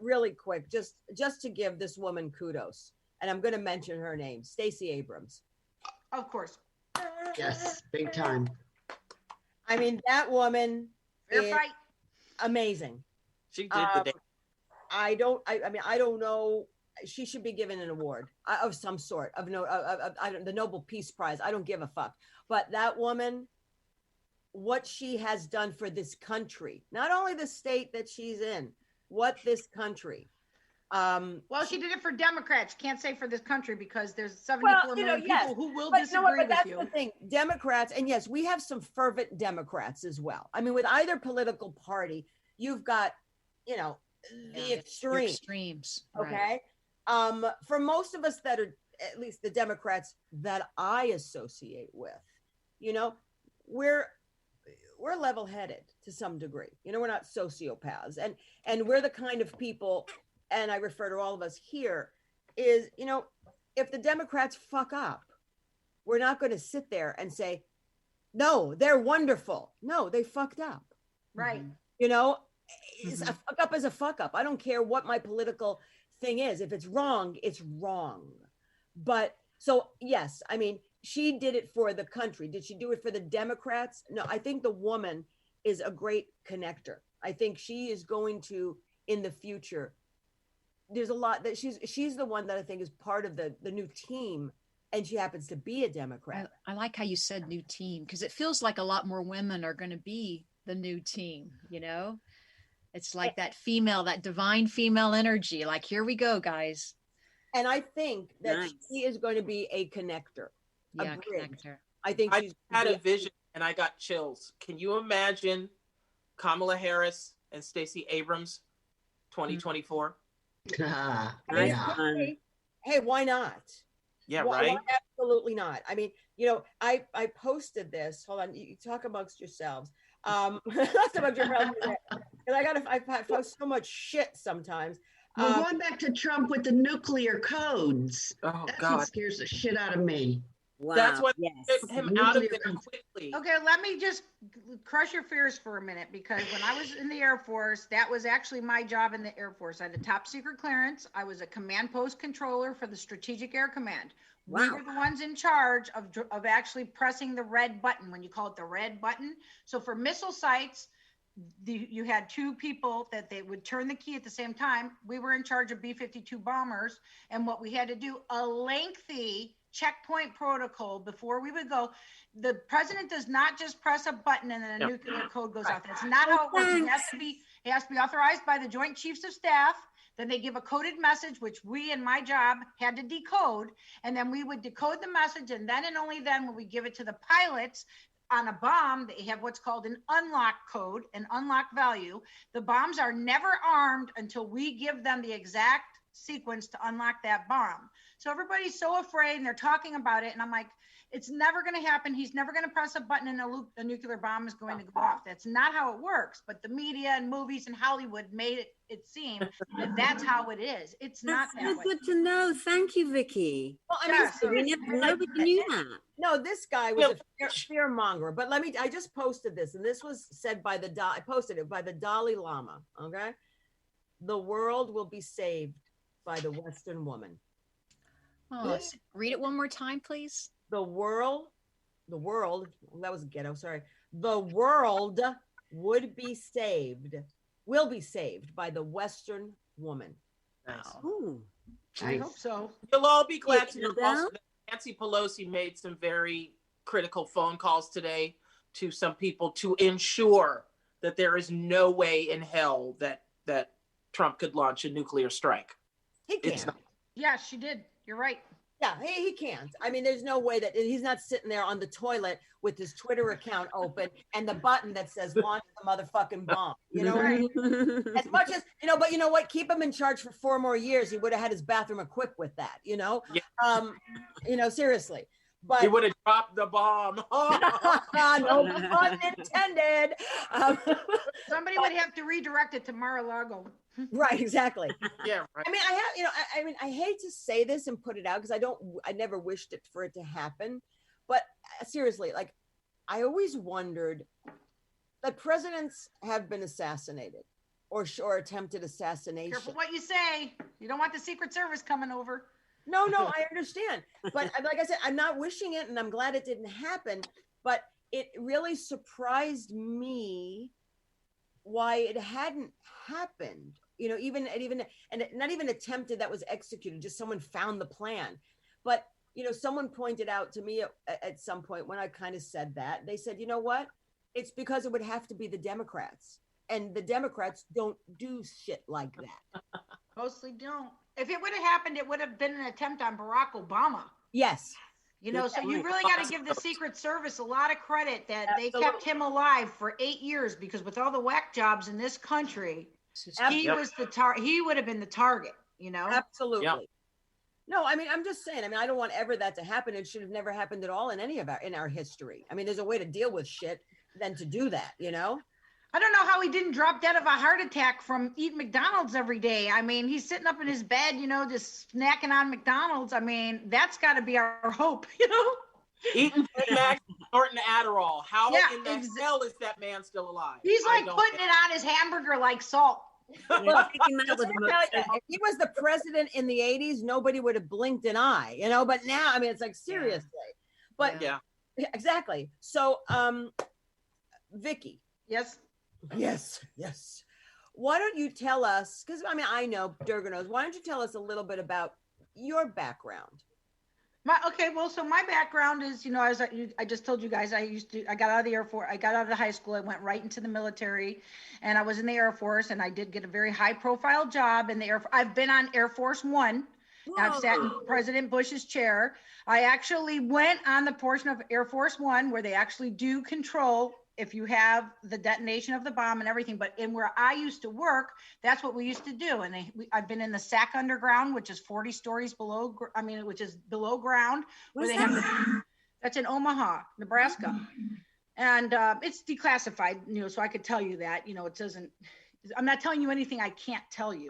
really quick, just to give this woman kudos. And I'm going to mention her name, Stacey Abrams. Of course. Yes, big time. I mean, that woman Fair is fight. amazing. She did the day. I don't know. She should be given an award of some sort of the Nobel Peace Prize. I don't give a fuck. But that woman, what she has done for this country, not only the state that she's in, what this country. Well, she did it for Democrats. Can't say for this country because there's 74 million people who will disagree with that's you. The thing. Democrats, and yes, we have some fervent Democrats as well. I mean, with either political party, you've got, the extremes. Okay. Right. For most of us that are, at least the Democrats that I associate with, we're level-headed to some degree. We're not sociopaths, and we're the kind of people, and I refer to all of us here, is, if the Democrats fuck up, we're not going to sit there and say, no, they're wonderful. No, they fucked up. Right. A fuck up is a fuck up. I don't care what my political thing is. If it's wrong, it's wrong. But so, yes, I mean, she did it for the country. Did she do it for the Democrats? No, I think the woman is a great connector. I think she is going to, in the future, there's a lot that she's the one that I think is part of the new team, and she happens to be a Democrat. I like how you said new team, because it feels like a lot more women are going to be the new team, It's like that divine female energy. Like, here we go, guys. And I think that she is going to be a connector. Yeah, connector. I think I had a vision and I got chills. Can you imagine Kamala Harris and Stacey Abrams 2024? Hey, why not? Yeah, right? Why absolutely not. I mean, I posted this. Hold on, you talk amongst yourselves. Not amongst yourselves, because I post so much shit sometimes. We're going back to Trump with the nuclear codes. Oh, That's God. what scares the shit out of me. Wow. That's what yes. took him out of there quickly. Okay, let me just crush your fears for a minute, because when I was in the Air Force, that was actually my job in the Air Force. I had a top secret clearance. I was a command post controller for the Strategic Air Command. Wow. We were the ones in charge of actually pressing the red button, when you call it the red button. So for missile sites, you had two people that they would turn the key at the same time. We were in charge of B-52 bombers, and what we had to do, a lengthy checkpoint protocol before we would go. The president does not just press a button and then a nuclear code goes off. That's not how it works. It has to be authorized by the Joint Chiefs of Staff. Then they give a coded message, which we, in my job, had to decode. And then we would decode the message. And then and only then would we give it to the pilots. On a bomb, they have what's called an unlock code, an unlock value. The bombs are never armed until we give them the exact sequence to unlock that bomb. So everybody's so afraid, and they're talking about it. And I'm like, it's never going to happen. He's never going to press a button and a nuclear bomb is going to go off. That's not how it works. But the media and movies and Hollywood made it seem that that's how it is. It's not that way. That's good to know. Thank you, Vicky. Well, I mean, nobody knew that. No, this guy was a fear monger. But I just posted this, and this was said by I posted it by the Dalai Lama. Okay, the world will be saved by the Western woman. Oh, read it one more time, please. The world, that was ghetto, sorry. The world will be saved by the Western woman. Nice. Ooh. I hope so. You'll all be glad to know also that Nancy Pelosi made some very critical phone calls today to some people to ensure that there is no way in hell that Trump could launch a nuclear strike. He can't. Yeah, she did. You're right. Yeah, he can't. I mean, there's no way that he's not sitting there on the toilet with his Twitter account open and the button that says launch the motherfucking bomb. As much as, but you know what? Keep him in charge for 4 more years. He would have had his bathroom equipped with that, Yeah. Seriously. But he would have dropped the bomb. No pun intended. Somebody would have to redirect it to Mar-a-Lago. Right, exactly. Yeah, right. I mean, I hate to say this and put it out because I never wished it for it to happen. But seriously, like, I always wondered that presidents have been assassinated or attempted assassination. Careful what you say. You don't want the Secret Service coming over. No, I understand. But like I said, I'm not wishing it, and I'm glad it didn't happen. But it really surprised me why it hadn't happened. You know, even and not even attempted, that was executed. Just someone found the plan. But you know, someone pointed out to me at some point when I kind of said that, they said, you know what? It's because it would have to be the Democrats, and the Democrats don't do shit like that. Mostly don't. If it would have happened, it would have been an attempt on Barack Obama. Yes. You know, so you really got to give the Secret Service a lot of credit that they kept him alive for 8 years, because with all the whack jobs in this country, he was he would have been the target, you know? Absolutely. Yep. No, I mean, I'm just saying, I mean, I don't want ever that to happen. It should have never happened at all in any of our history. I mean, there's a way to deal with shit than to do that, you know? I don't know how he didn't drop dead of a heart attack from eating McDonald's every day. I mean, he's sitting up in his bed, you know, just snacking on McDonald's. I mean, that's got to be our hope, you know? Eating Big Mac, snorting Adderall. How in the hell is that man still alive? He's like putting it on his hamburger like salt. Well, if he was the president in the 80s, nobody would have blinked an eye, you know? But now, I mean, it's like, seriously. But yeah, exactly. So, Vicky. Yes. Yes. Why don't you tell us, because I mean, I know Durga knows, why don't you tell us a little bit about your background? So my background is, you know, as I just told you guys, I got out of the Air Force, I got out of high school, I went right into the military, and I was in the Air Force, and I did get a very high profile job in the Air Force. I've been on Air Force One. I've sat in President Bush's chair. I actually went on the portion of Air Force One where they actually do control if you have the detonation of the bomb and everything. But in where I used to work, that's what we used to do. And I've been in the SAC underground, which is 40 stories below, which is below ground. Where they that's in Omaha, Nebraska. And it's declassified, you know, so I could tell you that, you know, it doesn't, I'm not telling you anything I can't tell you.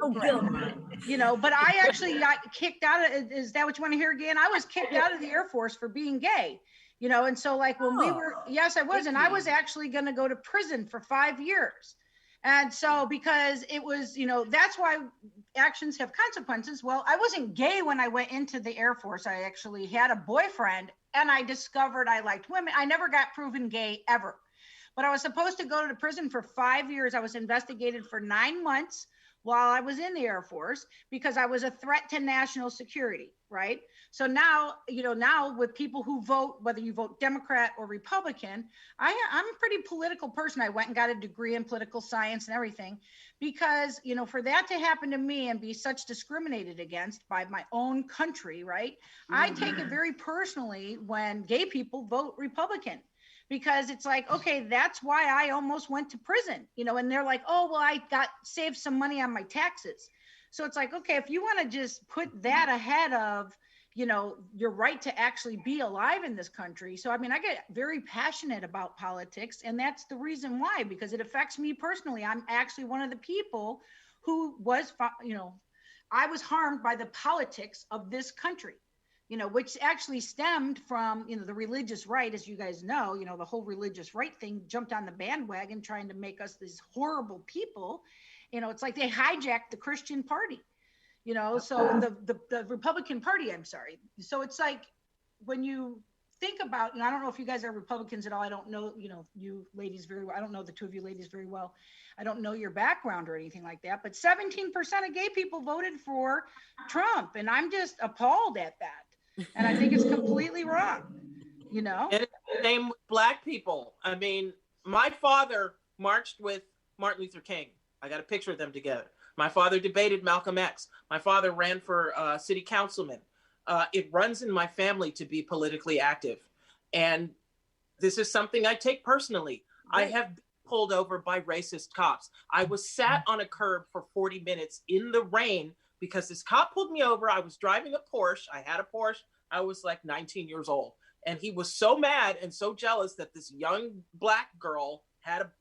You know, but I actually got kicked out of, is that what you want to hear again? I was kicked out of the Air Force for being gay. You know, and so like when we were, yes, I was, and I was actually going to go to prison for 5 years. And so because it was, you know, that's why actions have consequences. Well, I wasn't gay when I went into the Air Force. I actually had a boyfriend, and I discovered I liked women. I never got proven gay ever, but I was supposed to go to prison for 5 years. I was investigated for 9 months while I was in the Air Force because I was a threat to national security, right? So now, you know, now with people who vote, whether you vote Democrat or Republican, I'm a pretty political person. I went and got a degree in political science and everything because, you know, for that to happen to me and be such discriminated against by my own country, right? I take it very personally when gay people vote Republican. Because it's like, okay, that's why I almost went to prison, you know, and they're like, oh, well, I saved some money on my taxes. So it's like, okay, if you want to just put that ahead of, you know, your right to actually be alive in this country. So, I mean, I get very passionate about politics, and that's the reason why, because it affects me personally. I'm actually one of the people who was, you know, I was harmed by the politics of this country. You know, which actually stemmed from, you know, the religious right, as you guys know, you know, the whole religious right thing jumped on the bandwagon trying to make us these horrible people. You know, it's like they hijacked the Christian party, you know, so the Republican Party, I'm sorry. So it's like when you think about, you know, I don't know if you guys are Republicans at all. I don't know, you know, you ladies very well. I don't know the two of you ladies very well. I don't know your background or anything like that, but 17% of gay people voted for Trump. And I'm just appalled at that. And I think it's completely wrong, you know? And it's the same with Black people. I mean, my father marched with Martin Luther King. I got a picture of them together. My father debated Malcolm X. My father ran for city councilman. It runs in my family to be politically active. And this is something I take personally. Right. I have been pulled over by racist cops. I was sat on a curb for 40 minutes in the rain because this cop pulled me over. I was driving a Porsche. I had a Porsche. I was like 19 years old. And he was so mad and so jealous that this young Black girl had a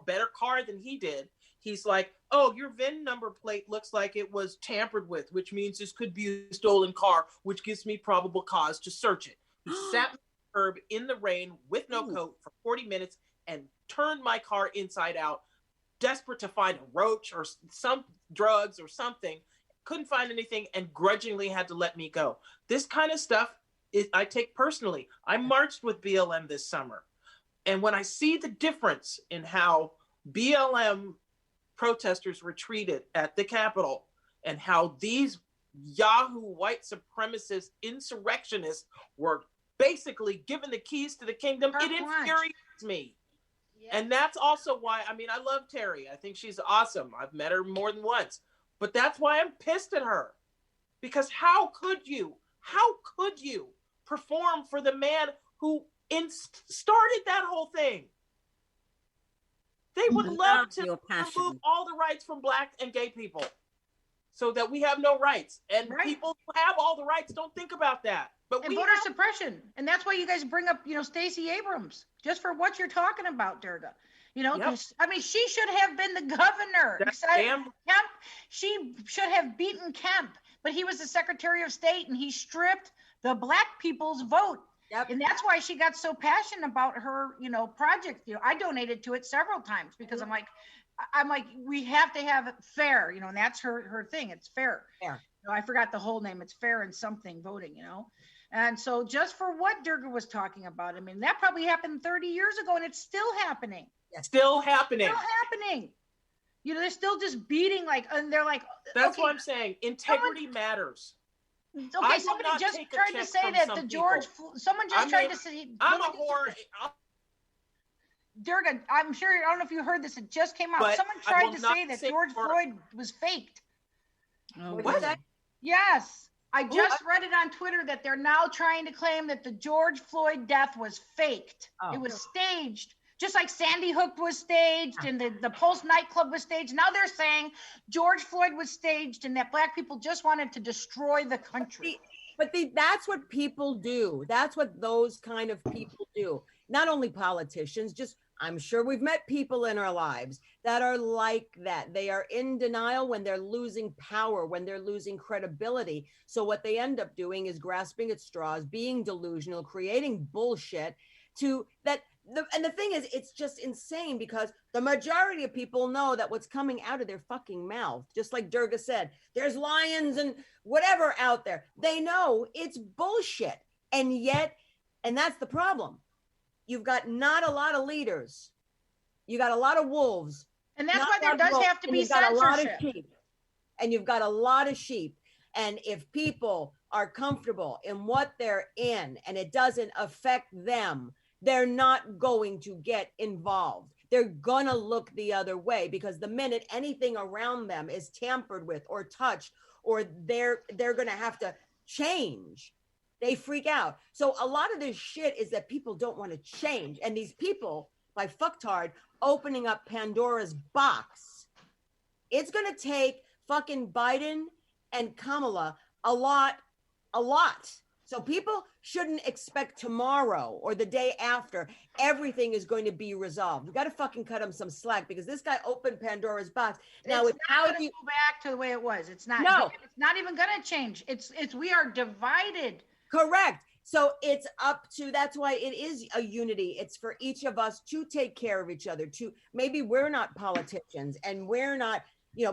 better car than he did. He's like, oh, your VIN number plate looks like it was tampered with, which means this could be a stolen car, which gives me probable cause to search it. He sat on the curb in the rain with no coat for 40 minutes and turned my car inside out. desperate to find a roach or some drugs or something, couldn't find anything, and grudgingly had to let me go. This kind of stuff I take personally. I marched with BLM this summer. And when I see the difference in how BLM protesters were treated at the Capitol and how these Yahoo white supremacist insurrectionists were basically given the keys to the kingdom, it infuriates me. Yeah. And that's also why, I mean, I love Terry. I think she's awesome. I've met her more than once. But that's why I'm pissed at her. Because how could you perform for the man who started that whole thing? They would love to remove all the rights from Black and gay people so that we have no rights. And people who have all the rights don't think about that. But and voter suppression. And that's why you guys bring up, Stacey Abrams, just for what you're talking about, Durga. I mean, she should have been the governor. Kemp, she should have beaten Kemp, but he was the Secretary of State and he stripped the Black people's vote. Yep. And that's why she got so passionate about her, project. I donated to it several times because I'm like, we have to have it fair, and that's her thing. It's fair. I forgot the whole name. It's fair and something voting, And so just for what Durga was talking about, I mean, that probably happened 30 years ago and it's still happening. Still happening. They're still just beating and they're like. That's what I'm saying. Integrity matters. Okay, somebody just tried to say that the George. Someone just tried to say. I'm a whore. Durga, I'm sure. I don't know if you heard this. It just came out. Someone tried to say that George Floyd was faked. Oh, what? Yes, I just read it on Twitter that they're now trying to claim that the George Floyd death was faked. Oh. It was staged. Just like Sandy Hook was staged and the Pulse nightclub was staged. Now they're saying George Floyd was staged and that Black people just wanted to destroy the country. But that's what people do. That's what those kind of people do. Not only politicians, I'm sure we've met people in our lives that are like that. They are in denial when they're losing power, when they're losing credibility. So what they end up doing is grasping at straws, being delusional, creating bullshit and the thing is, it's just insane because the majority of people know that what's coming out of their fucking mouth, just like Durga said, there's lions and whatever out there. They know it's bullshit. And that's the problem. You've got not a lot of leaders. You got a lot of wolves. And that's why there does have to be censorship. And you've got a lot of sheep. And if people are comfortable in what they're in and it doesn't affect them, they're not going to get involved. They're going to look the other way because the minute anything around them is tampered with or touched, or they're going to have to change, they freak out. So a lot of this shit is that people don't want to change. And these people, by fucktard, opening up Pandora's box, it's going to take fucking Biden and Kamala a lot. So people shouldn't expect tomorrow or the day after everything is going to be resolved. We got to fucking cut him some slack because this guy opened Pandora's box. Now, it's not going to go back to the way it was. It's not. No, it's not even going to change. It's we are divided. Correct. So it's up to, that's why it is a unity. It's for each of us to take care of each other. Maybe we're not politicians and we're not,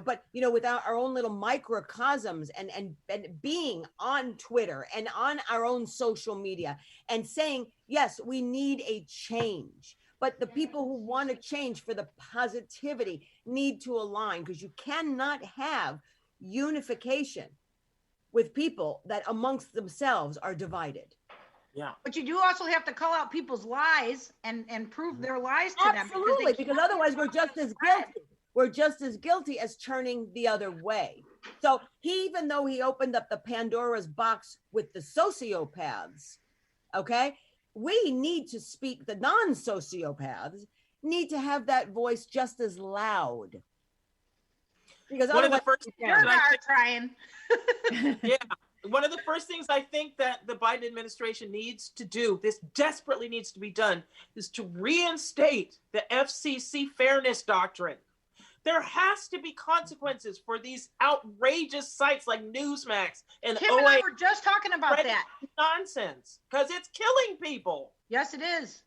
but without our own little microcosms and being on Twitter and on our own social media and saying, yes, we need a change. But the people who want to change for the positivity need to align, because you cannot have unification with people that amongst themselves are divided. Yeah. But you do also have to call out people's lies and prove their lies to them. Absolutely, because otherwise we're just as guilty. We're just as guilty as turning the other way. So even though he opened up the Pandora's box with the sociopaths, okay, we need to speak, the non-sociopaths need to have that voice just as loud. Because one of the first trying. Yeah. One of the first things I think that the Biden administration needs to do, this desperately needs to be done, is to reinstate the FCC fairness doctrine. There has to be consequences for these outrageous sites like Newsmax and Kim and I were just talking about that nonsense, because it's killing people. Yes, it is.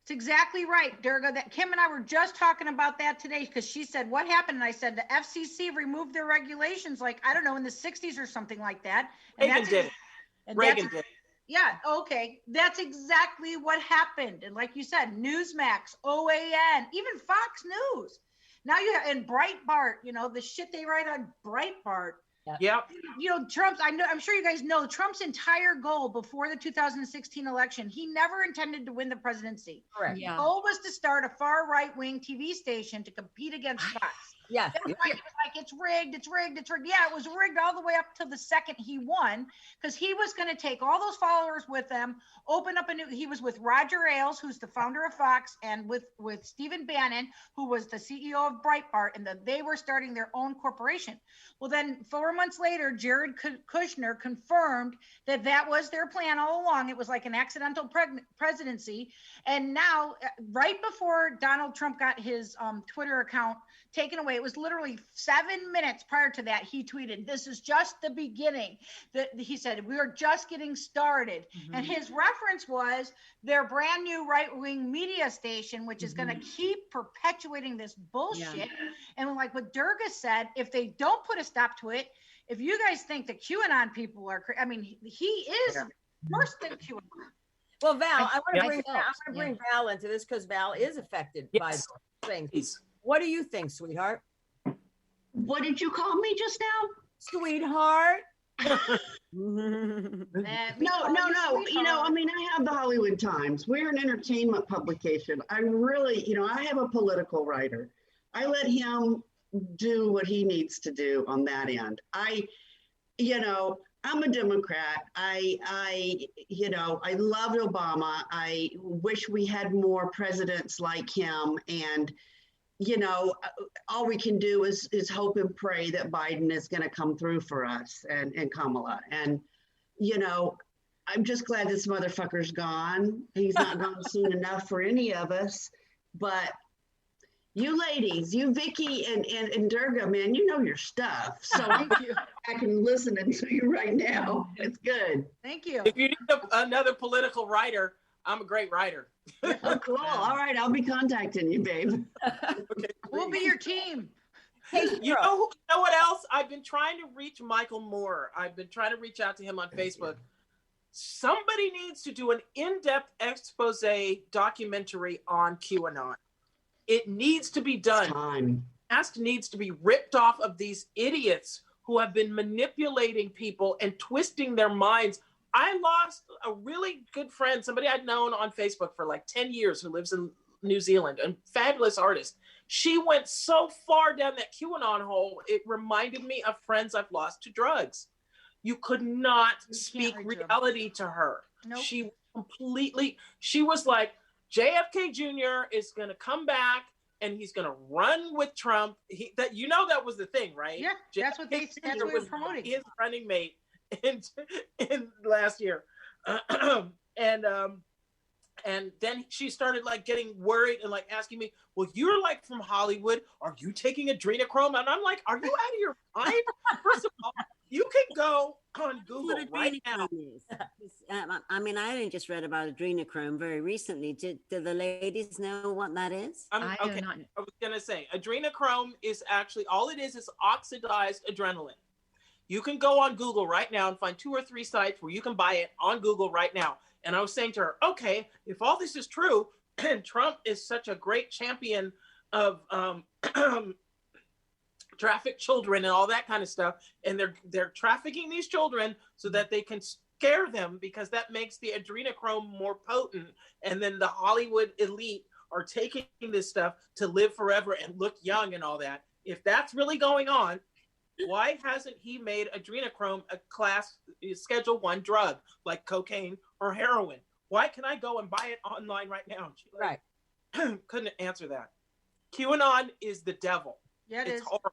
It's exactly right, Durga. That Kim and I were just talking about that today because she said, what happened? And I said, the FCC removed their regulations, like, I don't know, in the 60s or something like that. And Reagan did it. Reagan did it. Yeah, okay. That's exactly what happened. And like you said, Newsmax, OAN, even Fox News. Now you have, and Breitbart, you know, the shit they write on Breitbart. Yep. You know, I'm sure you guys know Trump's entire goal before the 2016 election, he never intended to win the presidency. Correct. Yeah. The goal was to start a far right wing TV station to compete against Fox. Yes. That's why he was like, it's rigged, it's rigged, it's rigged. Yeah, it was rigged all the way up till the second he won, because he was going to take all those followers with him, open up he was with Roger Ailes, who's the founder of Fox, and with Stephen Bannon, who was the CEO of Breitbart, and they were starting their own corporation. Well, then 4 months later, Jared Kushner confirmed that was their plan all along. It was like an accidental presidency. And now, right before Donald Trump got his Twitter account taken away, it was literally 7 minutes prior to that, he tweeted, "This is just the beginning." He said, "We are just getting started." Mm-hmm. And his reference was their brand new right-wing media station, which is going to keep perpetuating this bullshit. Yeah. And like what Durga said, if they don't put a stop to it, if you guys think the QAnon people are, I mean, he is worse than QAnon. Well, Val, I want to bring Val into this because Val is affected by those things. What do you think, sweetheart? What did you call me just now? Sweetheart. No. You know, I mean, I have the Hollywood Times. We're an entertainment publication. I really, you know, I have a political writer. I let him do what he needs to do on that end. I'm a Democrat. I loved Obama. I wish we had more presidents like him. And, you know, all we can do is hope and pray that Biden is going to come through for us and Kamala. And, you know, I'm just glad this motherfucker's gone. He's not gone soon enough for any of us. But you ladies, you Vicky and Durga, man, you know your stuff. So I can listen to you right now. It's good. Thank you. If you need another political writer, I'm a great writer. Oh, cool. All right, I'll be contacting you, babe. Okay, we'll be your team. Hey, you know what else? I've been trying to reach Michael Moore. I've been trying to reach out to him on Facebook. Somebody needs to do an in-depth expose documentary on QAnon. It needs to be done. Mask needs to be ripped off of these idiots who have been manipulating people and twisting their minds. I lost a really good friend, somebody I'd known on Facebook for like 10 years who lives in New Zealand, a fabulous artist. She went so far down that QAnon hole, it reminded me of friends I've lost to drugs. You could not speak reality to her. Nope. She was like, JFK Jr. is going to come back and he's going to run with Trump. That was the thing, right? Yeah, that's what they were promoting. His running mate in last year. And then she started like getting worried and like asking me, well, you're like from Hollywood. Are you taking adrenochrome? And I'm like, are you out of your mind? First of all, you can go on Google right now. I mean, I only just read about adrenochrome very recently. Do the ladies know what that is? I was going to say, adrenochrome is actually, all it is oxidized adrenaline. You can go on Google right now and find 2 or 3 sites where you can buy it on Google right now. And I was saying to her, okay, if all this is true, and Trump is such a great champion of trafficked children and all that kind of stuff, and they're trafficking these children so that they can scare them because that makes the adrenochrome more potent, and then the Hollywood elite are taking this stuff to live forever and look young and all that. If that's really going on, why hasn't he made adrenochrome a class Schedule 1 drug like cocaine or heroin? Why can I go and buy it online right now? Right. Couldn't answer that. QAnon is the devil. Yeah, it's horrible.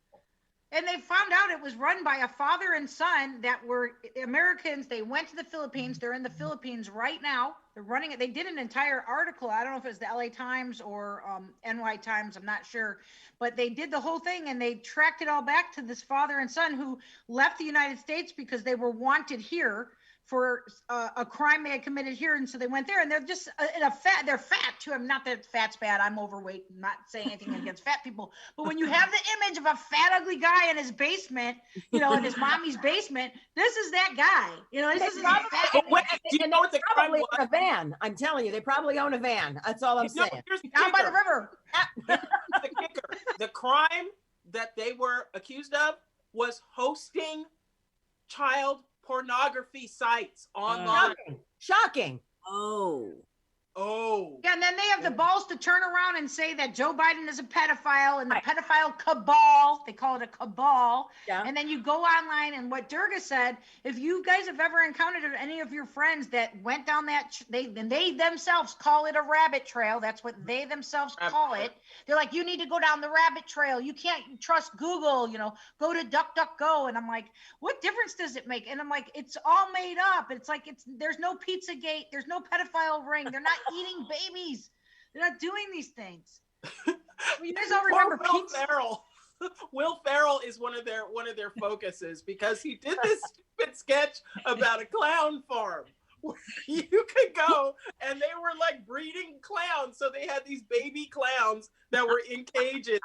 And they found out it was run by a father and son that were Americans. They went to the Philippines. They're in the Philippines right now. They're running it. They did an entire article. I don't know if it was the LA Times or NY Times. I'm not sure. But they did the whole thing and they tracked it all back to this father and son who left the United States because they were wanted here for a crime they had committed here, and so they went there, and they're just they're fat too. I'm not that fat's bad. I'm overweight. I'm not saying anything against fat people, but when you have the image of a fat, ugly guy in his basement, in his mommy's basement, this is that guy. This is fat. Do you know what the crime Probably was? own a van. I'm telling you, they probably own a van. That's all I'm saying. Here's the Down by the kicker. river. The kicker. The crime that they were accused of was hosting child pornography sites online. Shocking. Oh. Yeah, and then they have the balls to turn around and say that Joe Biden is a pedophile and the pedophile cabal, they call it a cabal. Yeah. And then you go online, and what Durga said, if you guys have ever encountered any of your friends that went down that, they themselves call it a rabbit trail. That's what they themselves call it. They're like, you need to go down the rabbit trail. You can't trust Google, go to DuckDuckGo. And I'm like, what difference does it make? And I'm like, it's all made up. It's like, there's no Pizzagate. There's no pedophile ring. They're not eating babies. They're not doing these things. You guys all remember Will Ferrell is one of their focuses, because he did this stupid sketch about a clown farm where you could go and they were like breeding clowns. So they had these baby clowns that were in cages,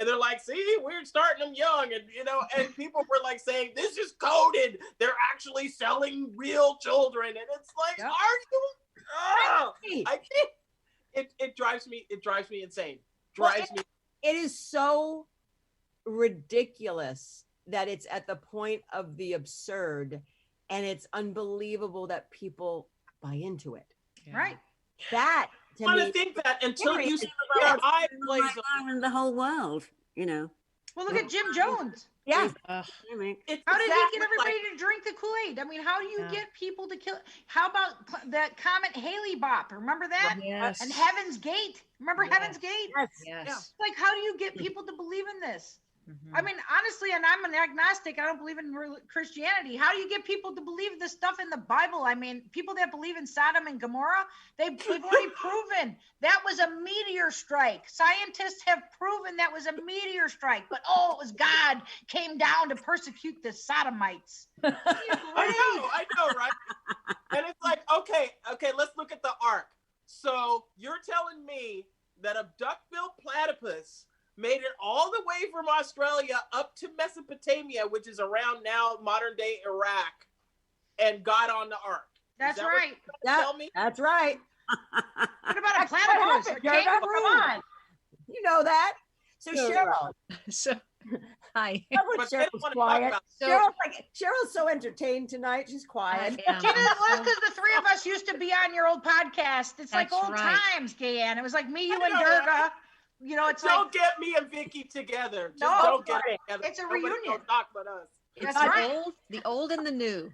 and they're like, see, we're starting them young, and and people were like saying, this is coded. They're actually selling real children, and it's like, are you? I can't. It drives me insane. It is so ridiculous that it's at the point of the absurd, and it's unbelievable that people buy into it. Yeah. Right. That I want to think that until you see their eye plays in the whole world, Well, look at Jim Jones. Yeah. How did he get everybody to drink the Kool-Aid? I mean, how do you get people to kill? How about that Comet Haley Bop? Remember that? Yes. And Heaven's Gate. Remember Heaven's Gate? Yes. Like, how do you get people to believe in this? I mean, honestly, and I'm an agnostic, I don't believe in Christianity. How do you get people to believe this stuff in the Bible? I mean, people that believe in Sodom and Gomorrah, they've already proven that was a meteor strike. Scientists have proven that was a meteor strike, but it was God came down to persecute the Sodomites. I know, right? And it's like, okay, let's look at the ark. So you're telling me that a duck-billed platypus made it all the way from Australia up to Mesopotamia, which is around now modern-day Iraq, and got on the ark. That's right. Tell me? That's right. What about a platypus? A kangaroo? Come on. You know that. So Cheryl. So, hi. Cheryl's quiet. Cheryl's so entertained tonight. She's quiet. She didn't look, because the three of us used to be on your old podcast. It's like old times, Gaye Ann. It was like me, you, and Durga. Right? It's don't get me and Vicky together. Don't get together. It's a Nobody reunion. Talk but us. It's right. the old and the new,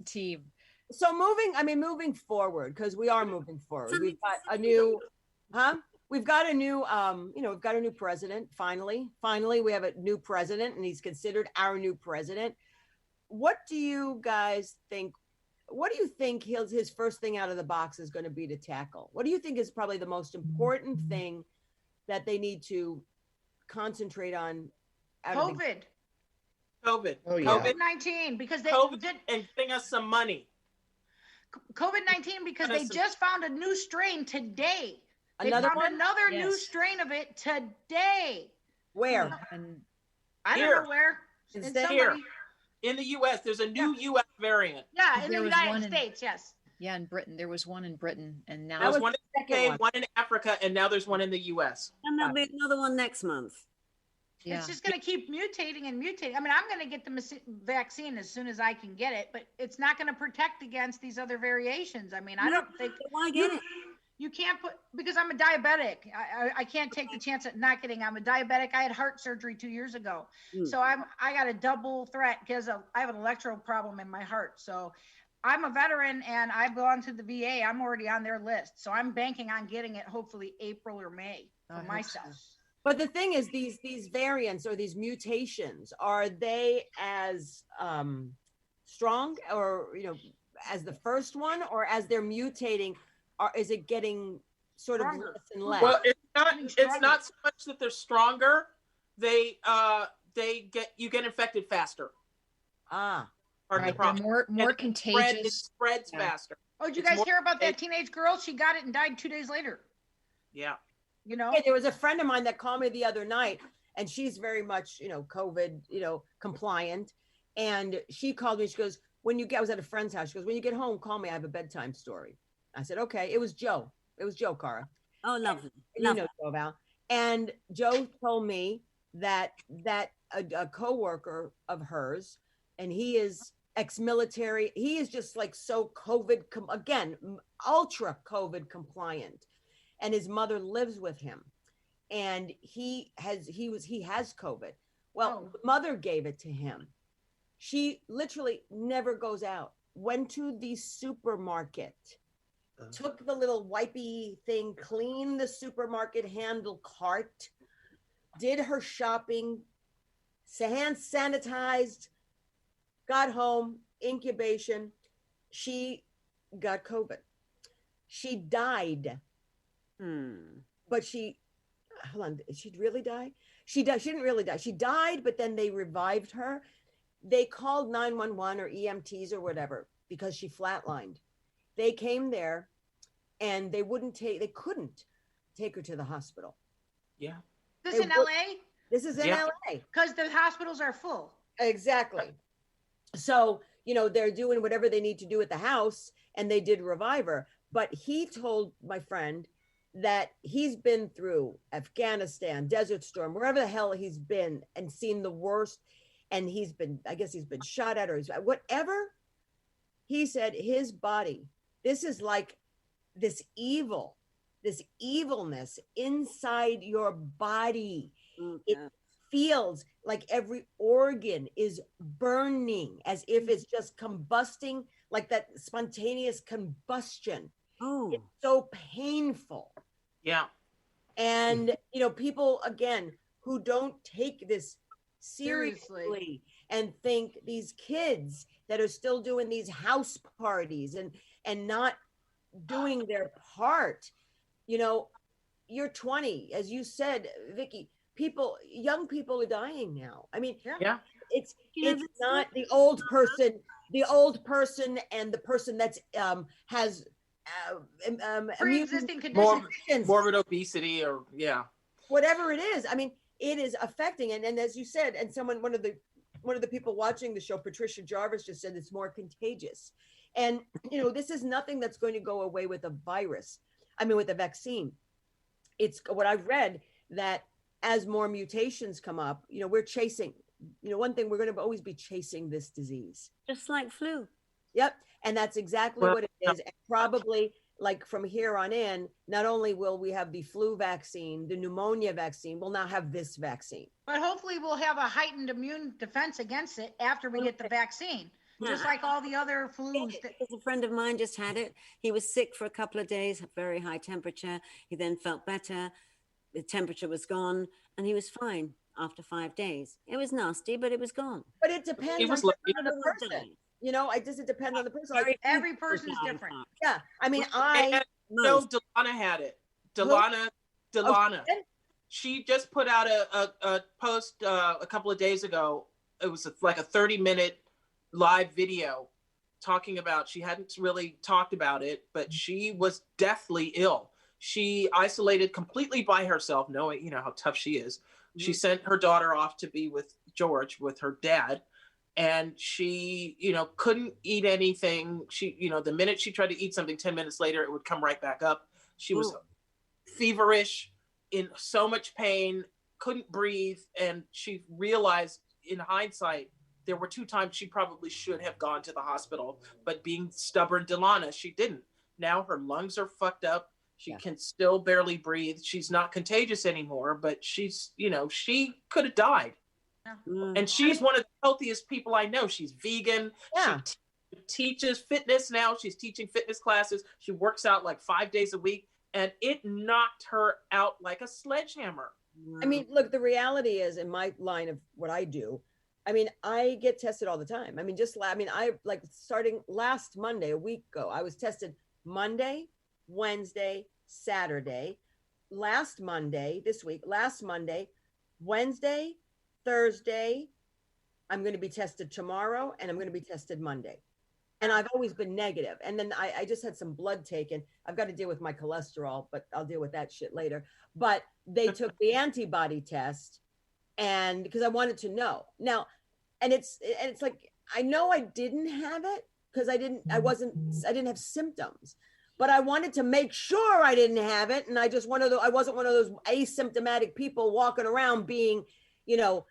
team. So moving forward, because we are moving forward. We've got a new, We've got a new president. Finally, we have a new president, and he's considered our new president. What do you guys think? What do you think his first thing out of the box is going to be to tackle? What do you think is probably the most important thing that they need to concentrate on? COVID. Oh, yeah. COVID-19, because they did, and bring us some money. COVID-19, because they just found a new strain today. They found another new strain of it today. Where? I don't know where. Here. In the U.S., there's a new U.S. variant. Yeah, in the United States, yes. Yeah, in Britain. There was one in Britain, and now there's one in the UK, one in Africa, and now there's one in the U.S. And there'll be another one next month. Yeah. It's just going to keep mutating and mutating. I mean, I'm going to get the vaccine as soon as I can get it, but it's not going to protect against these other variations. I mean, I don't think. Why get it? You can't because I'm a diabetic. I can't take the chance at not getting. I'm a diabetic. I had heart surgery 2 years ago. So I got a double threat because I have an electro problem in my heart. So I'm a veteran and I've gone to the VA. I'm already on their list. So I'm banking on getting it hopefully April or May for myself. So. But the thing is, these variants or these mutations, are they as strong or, as the first one, or as they're mutating, is it getting sort of less and less? Well, it's not so much that they're stronger. You get infected faster. Part of the Right. They're problem. more And it contagious. spreads Yeah. faster. Oh, did you It's guys more hear about that contagious. teenage girl? She got it and died 2 days later. Yeah. You know? Yeah, there was a friend of mine that called me the other night, and she's very much, COVID, compliant. And she called me. She goes, I was at a friend's house. She goes, when you get home, call me. I have a bedtime story. I said, okay. It was Joe. Cara. Oh, lovely. You know Joe, Val. And Joe told me that a coworker of hers, and he is ex-military. He is just like so COVID, ultra COVID compliant. And his mother lives with him. And he has COVID. Well, the mother gave it to him. She literally never goes out. Went to the supermarket, took the little wipey thing, cleaned the supermarket handle cart, did her shopping, hand sanitized, got home, incubation. She got COVID. She died. But hold on, did she really die? She didn't really die. She died, but then they revived her. They called 911 or EMTs or whatever because she flatlined. They came there and they couldn't take her to the hospital. Yeah. This in LA? This is in LA. Because the hospitals are full. Exactly. So, they're doing whatever they need to do at the house, and they did revive her. But he told my friend that he's been through Afghanistan, Desert Storm, wherever the hell he's been, and seen the worst. And he's been shot at, or whatever. He said his body, this is like this evilness inside your body. It feels like every organ is burning, as if it's just combusting, like that spontaneous combustion. Oh, it's so painful. Yeah. And, people, again, who don't take this seriously and think these kids that are still doing these house parties and not doing their part, you're 20, as you said, Vicky, young people are dying now. I mean, it's not the old person and the person that's has pre-existing conditions, morbid obesity, or whatever it is. I mean, it is affecting, and as you said, and one of the people watching the show, Patricia Jarvis, just said it's more contagious. And this is nothing that's going to go away with a virus. I mean, with a vaccine. It's what I've read, that as more mutations come up, we're chasing. One thing, we're going to always be chasing this disease, just like flu. Yep, and that's exactly what it is. And probably, like, from here on in, not only will we have the flu vaccine, the pneumonia vaccine, we'll now have this vaccine. But hopefully we'll have a heightened immune defense against it after we get the vaccine, just like all the other flus. Because a friend of mine just had it. He was sick for a couple of days, very high temperature. He then felt better. The temperature was gone, and he was fine after 5 days. It was nasty, but it was gone. But it depends on the person. It depends on the person. Like, every person is different. Yeah. I mean, Delana had it. Delana. She just put out a post a couple of days ago. It was like a 30-minute live video talking about, she hadn't really talked about it, but she was deathly ill. She isolated completely by herself, knowing, how tough she is. Mm-hmm. She sent her daughter off to be with George, with her dad. And she, couldn't eat anything. She, the minute she tried to eat something, 10 minutes later, it would come right back up. She was feverish, in so much pain, couldn't breathe. And she realized, in hindsight, there were 2 times she probably should have gone to the hospital, but being stubborn Delana, she didn't. Now her lungs are fucked up. She can still barely breathe. She's not contagious anymore, but she's, she could have died. And she's one of the healthiest people I know. She's vegan. Yeah. She teaches fitness now. She's teaching fitness classes. She works out like 5 days a week, and it knocked her out like a sledgehammer. I mean, look, the reality is, in my line of what I do, I mean, I get tested all the time. I mean, starting last Monday, a week ago, I was tested Monday, Wednesday, Saturday, last Monday, Wednesday, Thursday, I'm going to be tested tomorrow and I'm going to be tested Monday. And I've always been negative. And then I just had some blood taken. I've got to deal with my cholesterol, but I'll deal with that shit later. But they took the antibody test, and because I wanted to know now, and it's like, I know I didn't have it because I didn't have symptoms, but I wanted to make sure I didn't have it. And I wasn't one of those asymptomatic people walking around being, you know,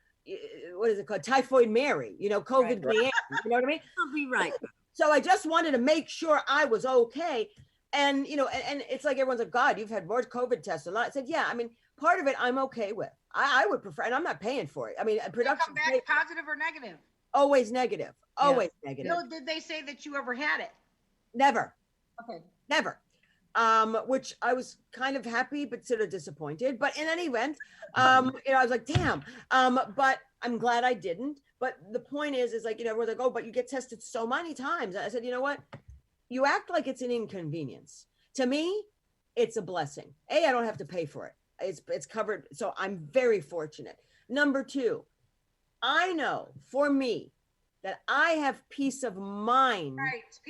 what is it called? Typhoid Mary, you know, COVID. Right. You know what I mean? I'll be right. So I just wanted to make sure I was okay. And, you know, and it's like, everyone's like, God, you've had more COVID tests. And I said, yeah, I mean, part of it I'm okay with. I would prefer, and I'm not paying for it. I mean, production. Come back positive or negative? Always negative. Always negative. No, did they say that you ever had it? Never. Okay. Never. Which I was kind of happy, but sort of disappointed. But in any event, you know, I was like, damn. But I'm glad I didn't. But the point is like, you know, we're like, oh, but you get tested so many times. I said, you know what? You act like it's an inconvenience. To me, it's a blessing. I don't have to pay for it. It's covered. So I'm very fortunate. Number two, I know for me that I have peace of mind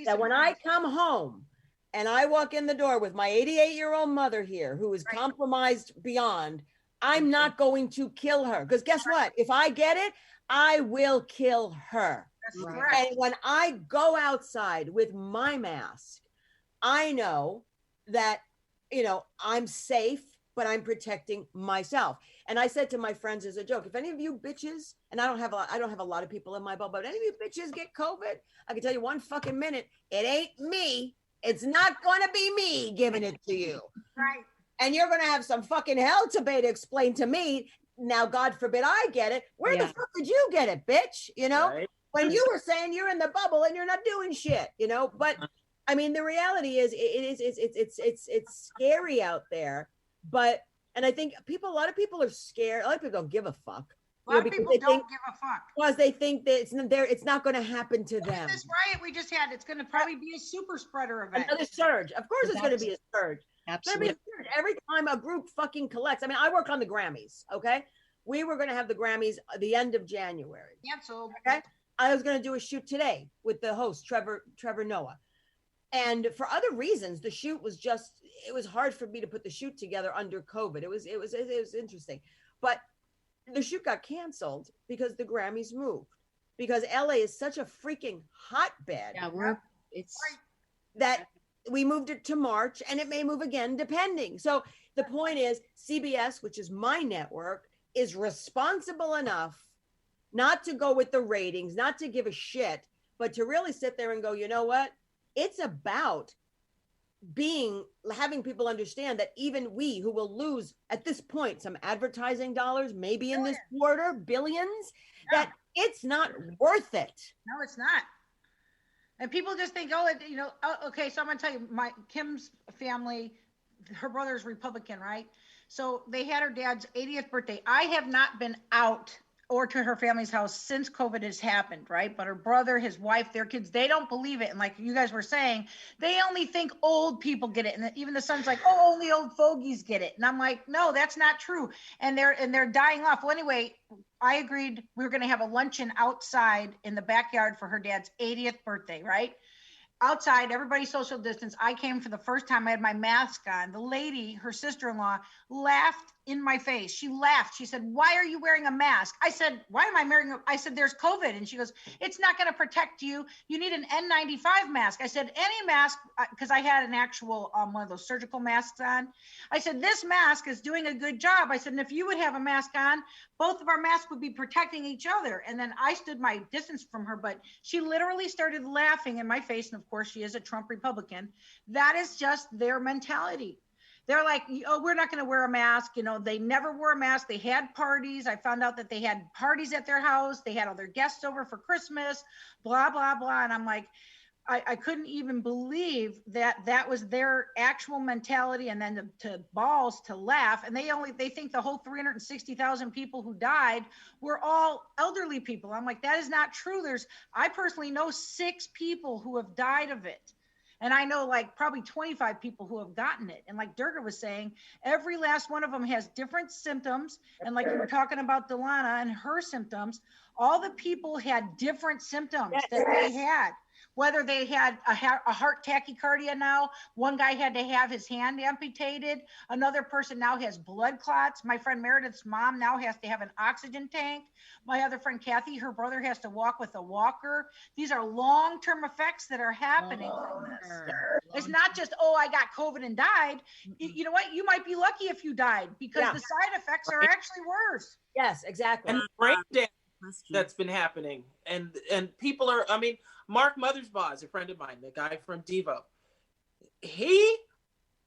that when I come home and I walk in the door with my 88-year-old mother here, who is compromised beyond, I'm not going to kill her. Because guess what? If I get it, I will kill her. And when I go outside with my mask, I know that, you know, I'm safe, but I'm protecting myself. And I said to my friends as a joke, if any of you bitches, and I don't have a lot of people in my bubble, but any of you bitches get COVID, I can tell you one fucking minute, it ain't me. It's not going to be me giving it to you. Right. And you're going to have some fucking hell to pay to explain to me. Now, God forbid I get it. Where the fuck did you get it, bitch? You know, when you were saying you're in the bubble and you're not doing shit, you know, but I mean, the reality is it's scary out there, but, and I think a lot of people are scared. A lot of people don't give a fuck. A lot of people don't give a fuck. Because they think that it's not going to happen to them. This riot we just had, it's going to probably be a super spreader event. Another surge. Of course it's going to be a surge. Absolutely. Every time a group fucking collects. I mean, I work on the Grammys, okay? We were going to have the Grammys at the end of January. Canceled. Okay? I was going to do a shoot today with the host, Trevor Noah. And for other reasons, the shoot was it was hard for me to put the shoot together under COVID. It was interesting. But the shoot got canceled because the Grammys moved. Because LA is such a freaking hotbed. Yeah, that we moved it to March, and it may move again depending. So the point is, CBS, which is my network, is responsible enough not to go with the ratings, not to give a shit, but to really sit there and go, you know what? It's about having people understand that even we who will lose at this point some advertising dollars, maybe in this quarter, billions, that it's not worth it. No, it's not. And people just think, you know, okay, so I'm going to tell you, Kim's family, her brother's Republican, right? So they had her dad's 80th birthday. I have not been out or to her family's house since COVID has happened, right? But her brother, his wife, their kids, they don't believe it. And like you guys were saying, they only think old people get it. And even the son's like, oh, only old fogies get it. And I'm like, no, that's not true. And they're dying off. Well, anyway, I agreed we were going to have a luncheon outside in the backyard for her dad's 80th birthday, right? Outside, everybody social distance. I came for the first time. I had my mask on. The lady, her sister-in-law, laughed in my face. She laughed. She said, why are you wearing a mask? I said, why am I wearing I said, there's COVID. And she goes, it's not going to protect you. You need an N95 mask. I said, any mask, because I had an actual one of those surgical masks on. I said, this mask is doing a good job. I said, and if you would have a mask on, both of our masks would be protecting each other. And then I stood my distance from her, but she literally started laughing in my face. And of course, she is a Trump Republican. That is just their mentality. They're like, oh, we're not going to wear a mask. You know, they never wore a mask. They had parties. I found out that they had parties at their house. They had all their guests over for Christmas, blah, blah, blah. And I'm like, I couldn't even believe that was their actual mentality. And then to balls to laugh. And they think the whole 360,000 people who died were all elderly people. I'm like, that is not true. I personally know 6 people who have died of it. And I know like probably 25 people who have gotten it. And like Durga was saying, every last one of them has different symptoms. And like you were talking about Delana and her symptoms, all the people had different symptoms that they had. Whether they had a heart tachycardia now, one guy had to have his hand amputated. Another person now has blood clots. My friend Meredith's mom now has to have an oxygen tank. My other friend Kathy, her brother has to walk with a walker. These are long-term effects that are happening from this. It's not just, oh, I got COVID and died. You know what? You might be lucky if you died because the side effects are actually worse. Yes, exactly. And brain damage that's been happening. And people are, I mean, Mark Mothersbaugh is a friend of mine, the guy from Devo. He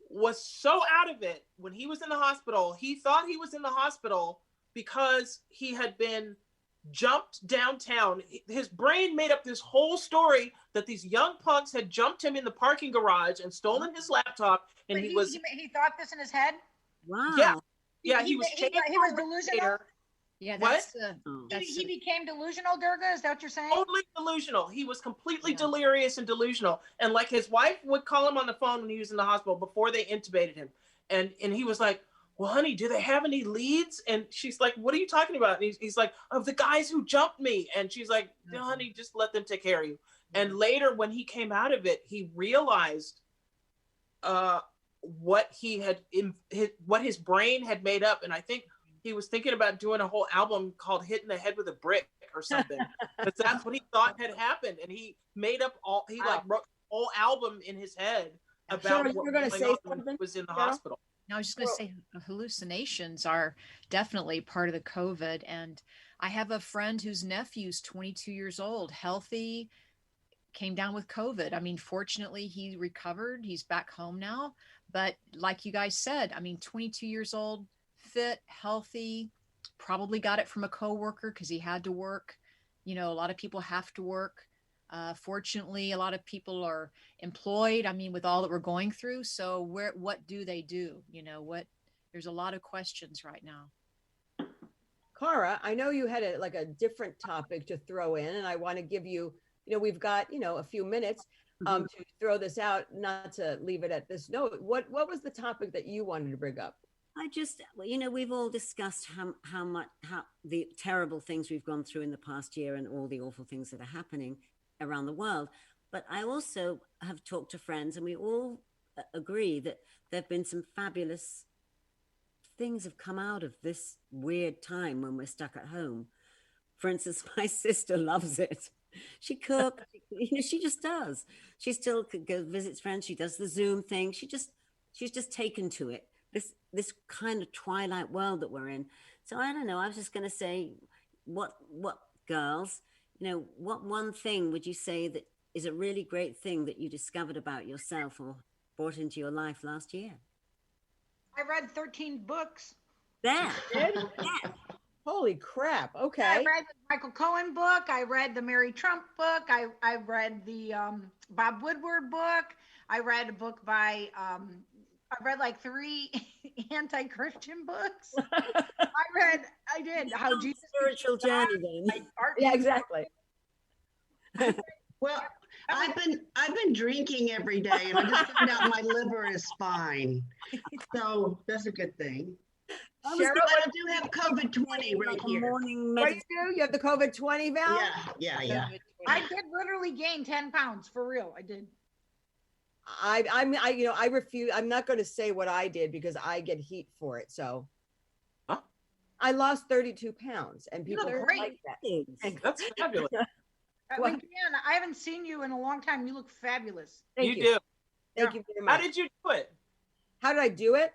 was so out of it when he was in the hospital. He thought he was in the hospital because he had been jumped downtown. His brain made up this whole story that these young punks had jumped him in the parking garage and stolen his laptop. And he thought this in his head? Wow. Yeah, he was delusional? Yeah, that's he became delusional, Durga? Is that what you're saying? Totally delusional. He was completely delirious and delusional. And like his wife would call him on the phone when he was in the hospital before they intubated him. And he was like, well, honey, do they have any leads? And she's like, what are you talking about? And he's like, of the guys who jumped me. And she's like, no, honey, just let them take care of you. And later when he came out of it, he realized what his brain had made up. And I think he was thinking about doing a whole album called Hitting the Head with a Brick or something. But that's what he thought had happened. And he made up like wrote a whole album in his head about what was going on when he was in the hospital. Now, I was just going to say hallucinations are definitely part of the COVID. And I have a friend whose nephew's 22 years old, healthy, came down with COVID. I mean, fortunately, he recovered. He's back home now. But like you guys said, I mean, 22 years old, fit, healthy, probably got it from a coworker because he had to work. You know, a lot of people have to work. Fortunately, a lot of people are employed. I mean, with all that we're going through. So what do they do? You know, there's a lot of questions right now. Cara, I know you had a different topic to throw in, and I want to give you, we've got, a few minutes to throw this out, not to leave it at this note. What was the topic that you wanted to bring up? I just, we've all discussed how the terrible things we've gone through in the past year and all the awful things that are happening around the world. But I also have talked to friends, and we all agree that there have been some fabulous things have come out of this weird time when we're stuck at home. For instance, my sister loves it. She cooks, she just does. She still visits friends. She does the Zoom thing. She's just taken to it. This kind of twilight world that we're in. So I don't know. I was just going to say, what girls, what one thing would you say that is a really great thing that you discovered about yourself or brought into your life last year? I read 13 books. There. Yeah. Holy crap. Okay. I read the Michael Cohen book. I read the Mary Trump book. I read the Bob Woodward book. I read a book by, I read like 3 anti-Christian books. I did. How Jesus spiritual journey then. Yeah, exactly. Well, I've been drinking every day, and I just found out my liver is fine. So that's a good thing. Cheryl, I do have COVID-20 right here. What do you do? You have the COVID-20, Val? Yeah. I did literally gain 10 pounds for real. I did. I refuse. I'm not going to say what I did because I get heat for it. So I lost 32 pounds, and people like that. That's fabulous. Gaye, I haven't seen you in a long time. You look fabulous. Thank you. Thank you very much. How did you do it? How did I do it?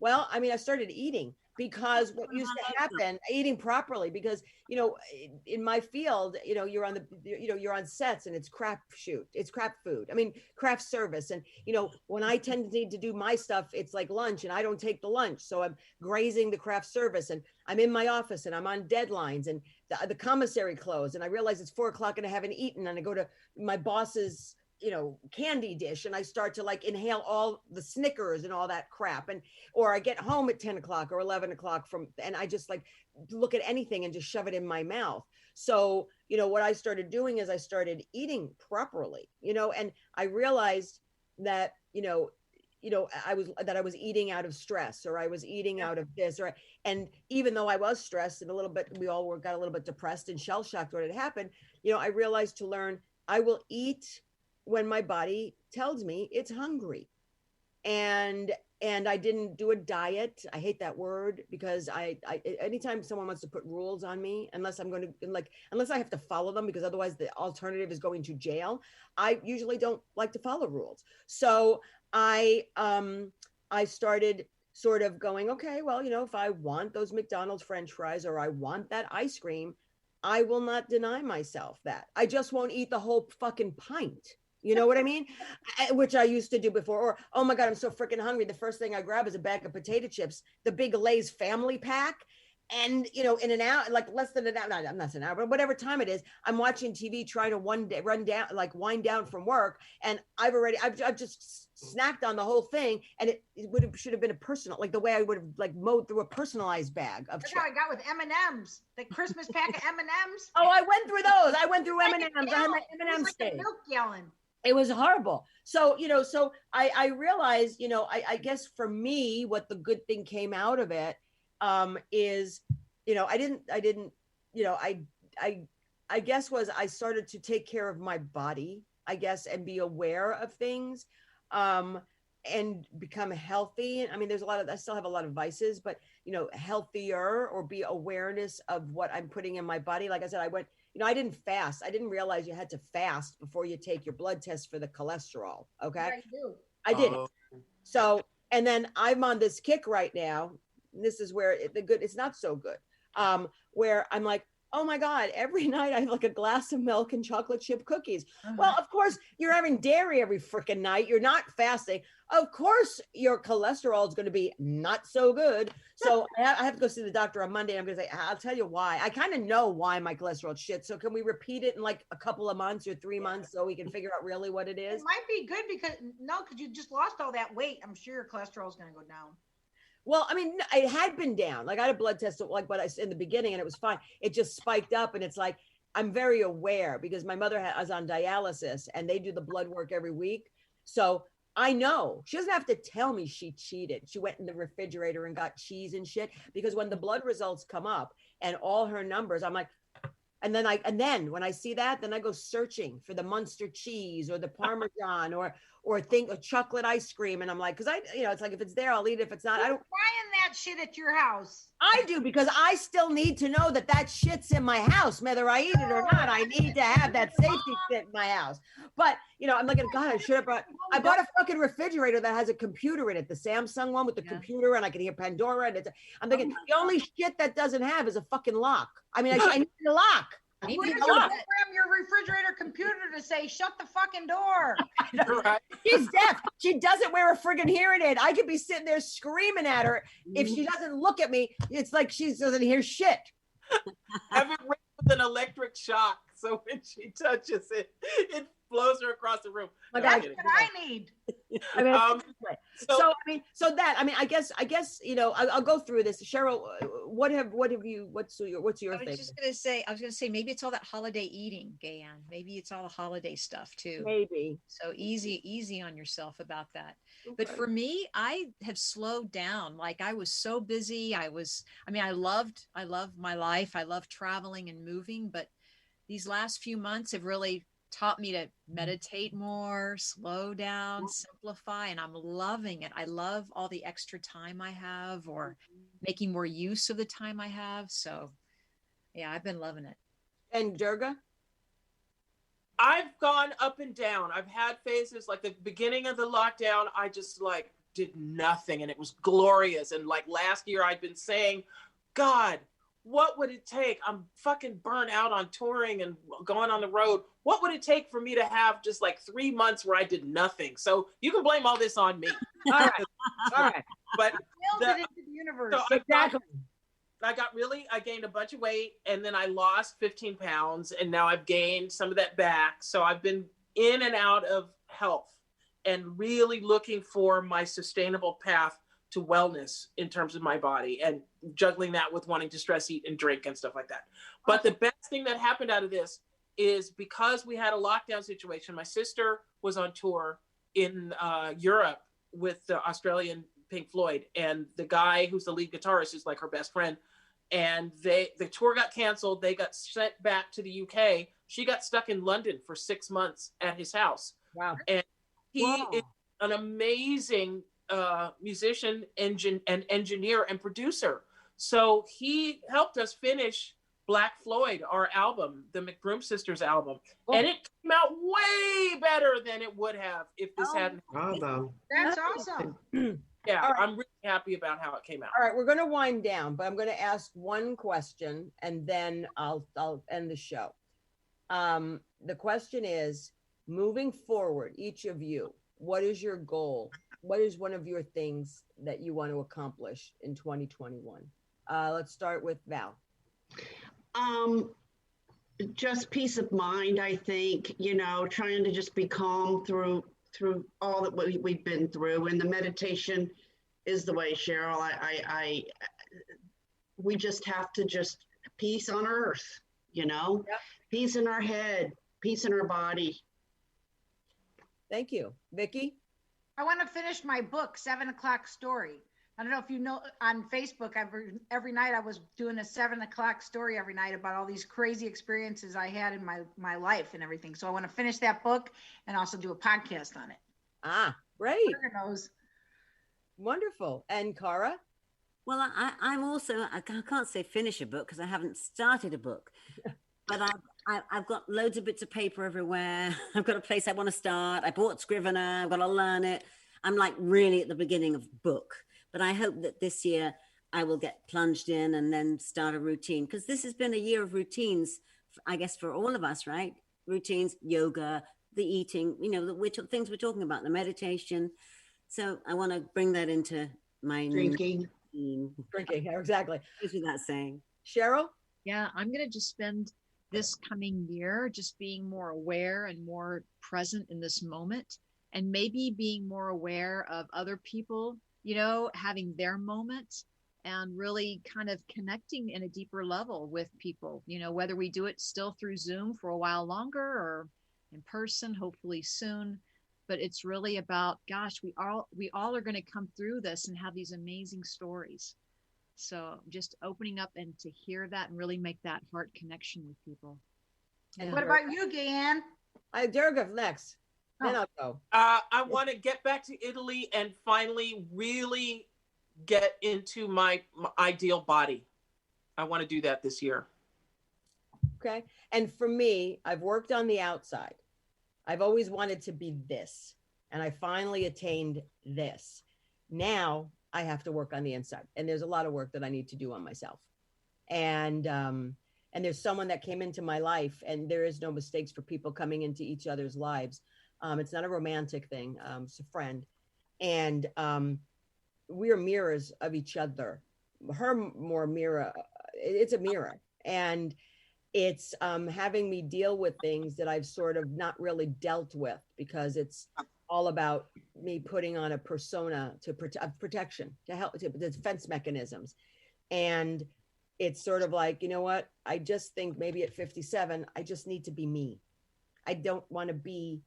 Well, I mean, I started eating because what used to happen, eating properly, because, in my field, you're on sets and it's crap food. I mean, craft service. And, when I tend to need to do my stuff, it's like lunch and I don't take the lunch. So I'm grazing the craft service and I'm in my office and I'm on deadlines and the commissary closed and I realize it's 4:00 and I haven't eaten and I go to my boss's candy dish and I start to like inhale all the Snickers and all that crap. Or I get home at 10 o'clock or 11 o'clock and I just like look at anything and just shove it in my mouth. So, what I started doing is I started eating properly, and I realized that, I was eating out of stress, or I was eating out of this, and even though I was stressed and a little bit, we all got a little bit depressed and shell shocked when it happened, I realized to learn, I will eat when my body tells me it's hungry. And I didn't do a diet. I hate that word because I anytime someone wants to put rules on me, unless I have to follow them, because otherwise the alternative is going to jail, I usually don't like to follow rules. So I started sort of going, okay, well, if I want those McDonald's French fries or I want that ice cream, I will not deny myself that. I just won't eat the whole fucking pint. You know what I mean? Which I used to do before. Or, oh my God, I'm so freaking hungry. The first thing I grab is a bag of potato chips, the big Lay's family pack. And, in an hour, like less than an hour, I'm not an hour, but whatever time it is, I'm watching TV trying to wind down from work. And I've just snacked on the whole thing. And it should have been a personal, like the way I would have like mowed through a personalized bag of That's chips. how I got with M&Ms, the Christmas pack of M&Ms. Oh, I went through those. I went through M&Ms. I had my M&Ms like a milk gallon. It was horrible. So, so I realized, I guess for me, what the good thing came out of it is, I guess was I started to take care of my body, I guess, and be aware of things and become healthy. I mean, I still have a lot of vices, but, healthier, or be awareness of what I'm putting in my body. Like I said, I went, I didn't fast. I didn't realize you had to fast before you take your blood test for the cholesterol. Okay. I did. So, and then I'm on this kick right now. This is where it's not so good. Where I'm like, oh my God, every night I have like a glass of milk and chocolate chip cookies. Well, of course you're having dairy every freaking night. You're not fasting. Of course your cholesterol is going to be not so good. So I have to go see the doctor on Monday. I'm going to say, I'll tell you why. I kind of know why my cholesterol is shit. So can we repeat it in like a couple of months or 3 months so we can figure out really what it is? It might be good because you just lost all that weight. I'm sure your cholesterol is going to go down. Well, I mean, it had been down. Like I had a blood test, like what I said in the beginning, and it was fine. It just spiked up, and it's like I'm very aware because my mother was on dialysis, and they do the blood work every week. So I know she doesn't have to tell me she cheated. She went in the refrigerator and got cheese and shit, because when the blood results come up and all her numbers, I'm like, and then when I see that, then I go searching for the Munster cheese or the Parmesan or think of chocolate ice cream. And I'm like, cause it's like, if it's there, I'll eat it. If it's not, I don't. Buying that shit at your house. I do, because I still need to know that shit's in my house, whether I eat it or not. I need to have that safety shit in my house. But, I'm like, God, I bought a fucking refrigerator that has a computer in it, the Samsung one with the computer, and I can hear Pandora. And I'm thinking, the only shit that doesn't have is a fucking lock. I mean, I need a lock. Where's you program your refrigerator computer to say, shut the fucking door? Right. She's deaf. She doesn't wear a friggin' hearing aid. I could be sitting there screaming at her. If she doesn't look at me, it's like she doesn't hear shit. Have it ring with an electric shock, so when she touches it, it blows her across the room. That's what I need. I mean, I guess, I'll go through this. Cheryl, what's your I thing? was gonna say, maybe it's all that holiday eating, Gaye Ann. Maybe it's all the holiday stuff too. Maybe. So easy on yourself about that. Okay. But for me, I have slowed down. Like I was so busy. I love my life. I love traveling and moving, but these last few months have really taught me to meditate more, slow down, simplify, and I'm loving it. I love all the extra time I have, or making more use of the time I have. So yeah, I've been loving it. And Durga? I've gone up and down. I've had phases like the beginning of the lockdown. I just like did nothing and it was glorious. And like last year I'd been saying, God, what would it take? I'm fucking burnt out on touring and going on the road. What would it take for me to have just like 3 months where I did nothing? So you can blame all this on me. All right. But it into the universe. So exactly. I gained a bunch of weight, and then I lost 15 pounds, and now I've gained some of that back. So I've been in and out of health and really looking for my sustainable path to wellness in terms of my body, and juggling that with wanting to stress eat and drink and stuff like that. But the best thing that happened out of this is, because we had a lockdown situation, my sister was on tour in Europe with the Australian Pink Floyd, and the guy who's the lead guitarist is like her best friend. And the tour got canceled. They got sent back to the UK. She got stuck in London for 6 months at his house. Wow. And he is an amazing musician, and engineer and producer. So he helped us finish Black Floyd, our album, the McBroom Sisters album. And it came out way better than it would have if this hadn't happened. Bravo. That's awesome. Yeah, All right. I'm really happy about how it came out. All right, we're going to wind down, but I'm going to ask one question and then I'll end the show. The question is, moving forward, each of you, what is your goal? What is one of your things that you want to accomplish in 2021? Let's start with Val. Just peace of mind, I think, trying to just be calm through all that we've been through. And the meditation is the way, Cheryl. We just have to just peace on earth, peace in our head, peace in our body. Thank you. Vicky? I want to finish my book, 7 o'clock story. I don't know if you know, on Facebook, every night I was doing a 7 o'clock story every night about all these crazy experiences I had in my life and everything. So I want to finish that book and also do a podcast on it. Ah, great. Knows. Wonderful. And Cara? Well, I'm also, I can't say finish a book because I haven't started a book, but I've got loads of bits of paper everywhere. I've got a place I want to start. I bought Scrivener. I've got to learn it. I'm like really at the beginning of book, but I hope that this year I will get plunged in and then start a routine, because this has been a year of routines, I guess, for all of us, right? Routines, yoga, the eating, the things we're talking about, the meditation. So I want to bring that into my Drinking. Drinking, exactly. Goes without saying. Cheryl? Yeah, I'm going to just spend this coming year just being more aware and more present in this moment, and maybe being more aware of other people, having their moments, and really kind of connecting in a deeper level with people, whether we do it still through Zoom for a while longer or in person, hopefully soon. But it's really about, gosh, we all are going to come through this and have these amazing stories. So just opening up and to hear that and really make that heart connection with people. And what about you, Gaye Ann? Derek next. Then I'll go. I want to get back to Italy and finally really get into my ideal body. I want to do that this year. Okay. And for me, I've worked on the outside. I've always wanted to be this, and I finally attained this. Now I have to work on the inside, and there's a lot of work that I need to do on myself. And there's someone that came into my life, and there is no mistakes for people coming into each other's lives. It's not a romantic thing. It's a friend, and we are mirrors of each other. Her more mirror. It's a mirror, and it's having me deal with things that I've sort of not really dealt with, because it's all about me putting on a persona of protection, to help, to defense mechanisms. And it's sort of like, you know what? I just think maybe at 57, I just need to be me. I don't want to be,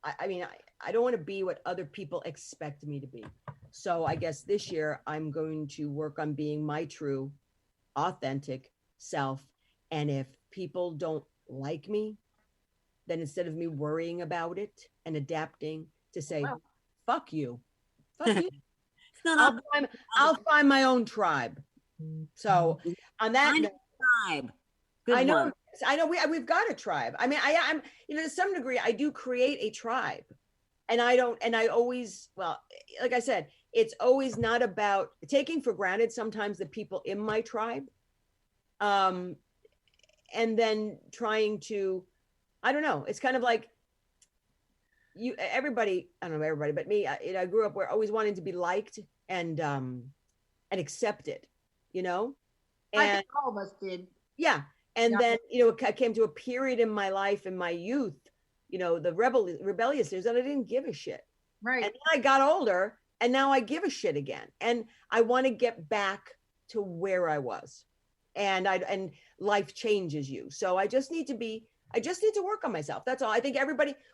I don't want to be what other people expect me to be. So I guess this year I'm going to work on being my true, authentic self. And if people don't like me, then instead of me worrying about it and adapting, to say, fuck you. Fuck you. I'll find my own tribe. So on that note, tribe. I know we've got a tribe. I mean, I'm, to some degree, I do create a tribe. And I always, like I said, it's always not about taking for granted sometimes the people in my tribe. And then trying to, I don't know, it's kind of like everybody, I don't know everybody, but me, I grew up where always wanting to be liked and accepted, And I think all of us did. Yeah. And then, I came to a period in my life, in my youth, the rebellious years, and I didn't give a shit. Right. And then I got older, and now I give a shit again. And I want to get back to where I was. And life changes you. So I just need to work on myself. That's all. I think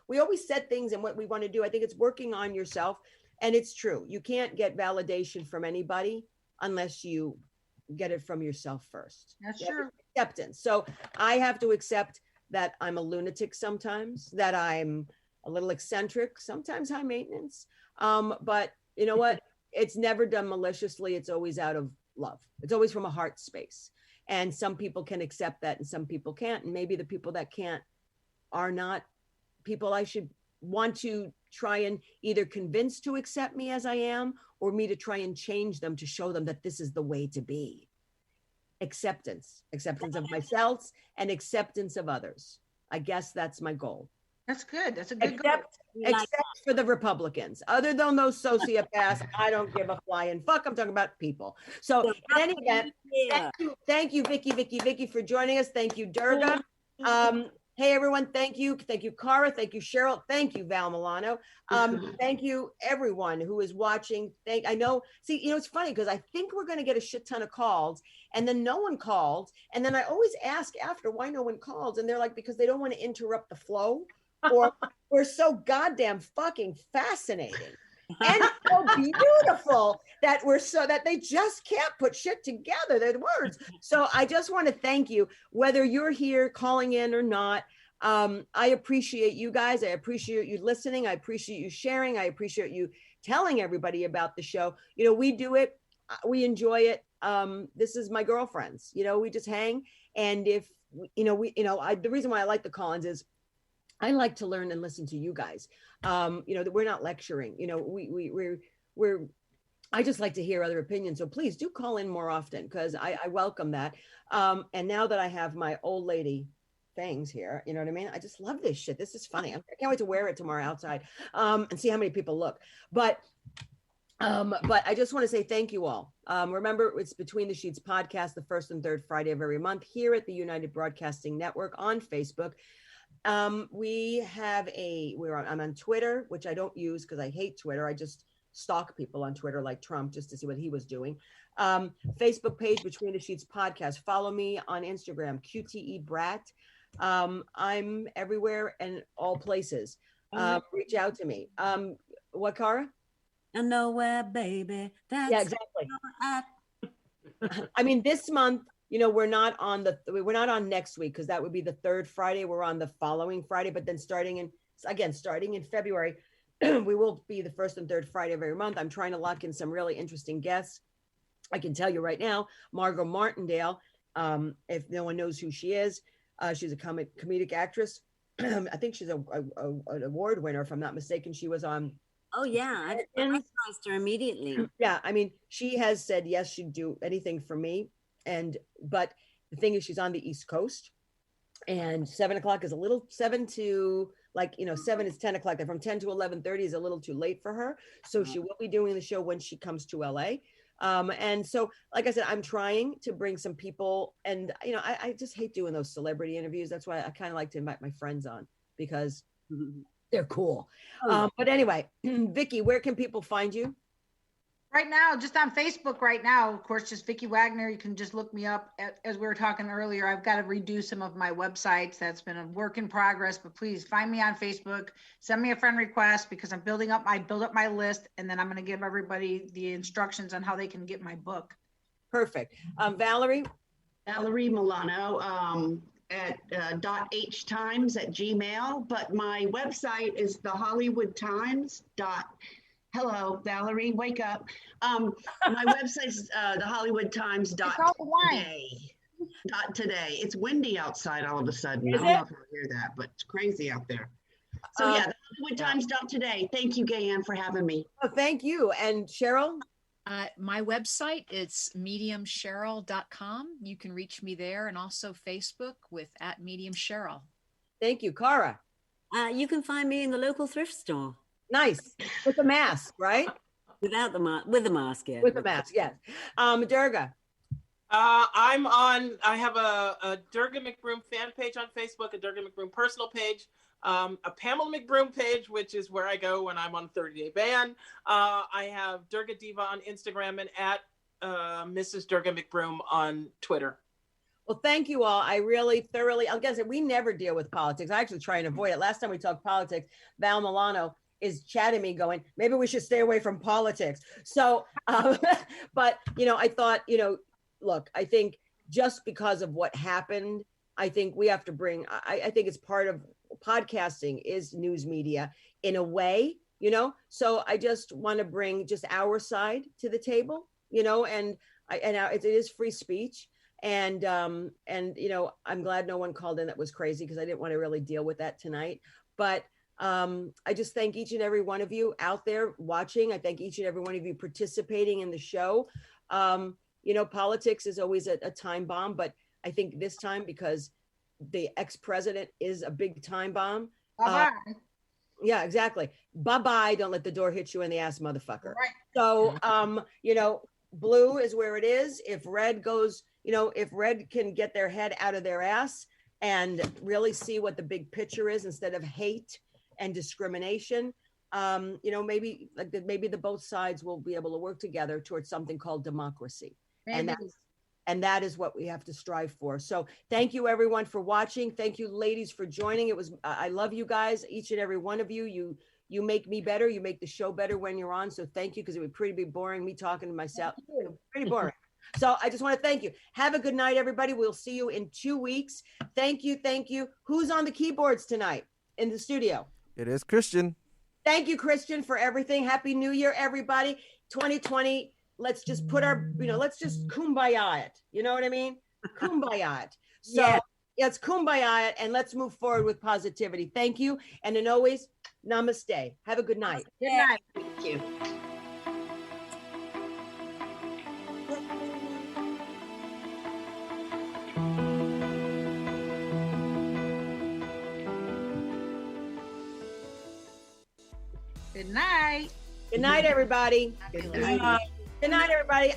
we always set things and what we want to do. I think it's working on yourself. And it's true. You can't get validation from anybody unless you get it from yourself first. That's true. Acceptance. So I have to accept that I'm a lunatic sometimes, that I'm a little eccentric, sometimes high maintenance. But you know what? It's never done maliciously. It's always out of love. It's always from a heart space. And some people can accept that and some people can't. And maybe the people that can't are not people I should want to try and either convince to accept me as I am, or me to try and change them to show them that this is the way to be. Acceptance of myself and acceptance of others. I guess that's my goal. That's good. That's a good goal. Except for the Republicans. Other than those sociopaths, I don't give a flying fuck. I'm talking about people. So in any event, thank you, Vicky, for joining us. Thank you, Durga. Hey everyone, thank you, Cara, thank you, Cheryl, thank you, Val Milano. Thank you, everyone who is watching. It's funny because I think we're going to get a shit ton of calls, and then no one called, and then I always ask after why no one calls, and they're like, because they don't want to interrupt the flow, or we're so goddamn fucking fascinating and so beautiful that they just can't put shit together, their words. So I just want to thank you, whether you're here calling in or not. I appreciate you guys. I appreciate you listening. I appreciate you sharing. I appreciate you telling everybody about the show. We do it. We enjoy it. This is my girlfriends, we just hang. And if, the reason why I like the call-ins is I like to learn and listen to you guys. That we're not lecturing, I just like to hear other opinions. So please do call in more often, because I welcome that. And now that I have my old lady things here, you know what I mean? I just love this shit. This is funny. I can't wait to wear it tomorrow outside and see how many people look. But I just want to say thank you all. Remember, it's Between the Sheets podcast, the first and third Friday of every month here at the United Broadcasting Network on Facebook. I'm on Twitter, which I don't use because I hate Twitter. I just stalk people on Twitter like Trump just to see what he was doing. Facebook page, Between the Sheets podcast. Follow me on Instagram, QTE Brat. I'm everywhere and all places. Reach out to me. What, Cara? Nowhere, baby. That's yeah, exactly. I mean, this month, we're not on next week, because that would be the third Friday. We're on the following Friday, but then starting in February, we will be the first and third Friday of every month. I'm trying to lock in some really interesting guests. I can tell you right now, Margot Martindale, if no one knows who she is, she's a comedic actress. I think she's an award winner, if I'm not mistaken. She was on. Oh yeah, I recognized her immediately. Yeah, I mean, she has said yes, she'd do anything for me. But the thing is, she's on the East Coast, and 7 o'clock is 7 to 7 is 10 o'clock. From 10 to 11:30 is a little too late for her. So she will be doing the show when she comes to LA. And so, like I said, I'm trying to bring some people, and I just hate doing those celebrity interviews. That's why I kind of like to invite my friends on, because they're cool. But anyway, Vicky, where can people find you? Right now, just on Facebook right now, of course, just Vicky Wagner. You can just look me up. As we were talking earlier, I've got to redo some of my websites. That's been a work in progress, but please find me on Facebook, send me a friend request, because I'm build up my list, and then I'm going to give everybody the instructions on how they can get my book. Perfect. Valerie Milano, at .htimes@gmail, but my website is the Hollywood Times. Hello, Valerie, wake up. My website's the Hollywood Times today. It's windy outside all of a sudden. I don't know if you'll hear that, but it's crazy out there. So yeah, the Hollywood Times today. Thank you, Gaye Ann, for having me. Oh, thank you. And Cheryl? My website, it's mediumcheryl.com. You can reach me there, and also Facebook with @mediumcheryl. Thank you. Cara? You can find me in the local thrift store. Nice. With the mask, right? Without the mask, with the mask, yeah. With the mask, yes. Durga? I have a Durga McBroom fan page on Facebook, a Durga McBroom personal page. a Pamela McBroom page, which is where I go when I'm on 30-day ban. I have Durga Diva on Instagram and at Mrs. Durga McBroom on Twitter. Well, thank you all. I really thoroughly, I guess we never deal with politics. I actually try and avoid it. Last time we talked politics, Val Milano is chatting me going, maybe we should stay away from politics. So, but, I thought, look, I think just because of what happened, I think we have to bring, I think it's part of podcasting is news media in a way, so I just want to bring just our side to the table, and it is free speech. And I'm glad no one called in that was crazy because I didn't want to really deal with that tonight. But I just thank each and every one of you out there watching. I thank each and every one of you participating in the show. Politics is always a time bomb, but I think this time because the ex-president is a big time bomb. Bye-bye. Yeah, exactly. Bye-bye. Don't let the door hit you in the ass, motherfucker. Right. So, blue is where it is. If red goes, if red can get their head out of their ass and really see what the big picture is instead of hate and discrimination, maybe the both sides will be able to work together towards something called democracy. Maybe. And that is what we have to strive for. So thank you everyone for watching. Thank you ladies for joining. I love you guys, each and every one of you. You make me better. You make the show better when you're on. So thank you, because it would pretty boring me talking to myself. Pretty boring. So I just want to thank you. Have a good night, everybody. We'll see you in 2 weeks. Thank you. Thank you. Who's on the keyboards tonight in the studio? It is Christian. Thank you, Christian, for everything. Happy New Year, everybody. 2020. Let's just put let's just kumbaya it. You know what I mean? Kumbaya it. So yeah, it's kumbaya it, and let's move forward with positivity. Thank you. And then always, namaste. Have a good night. Good night. Thank you. Good night. Good night, everybody. Good night. Good night, everybody.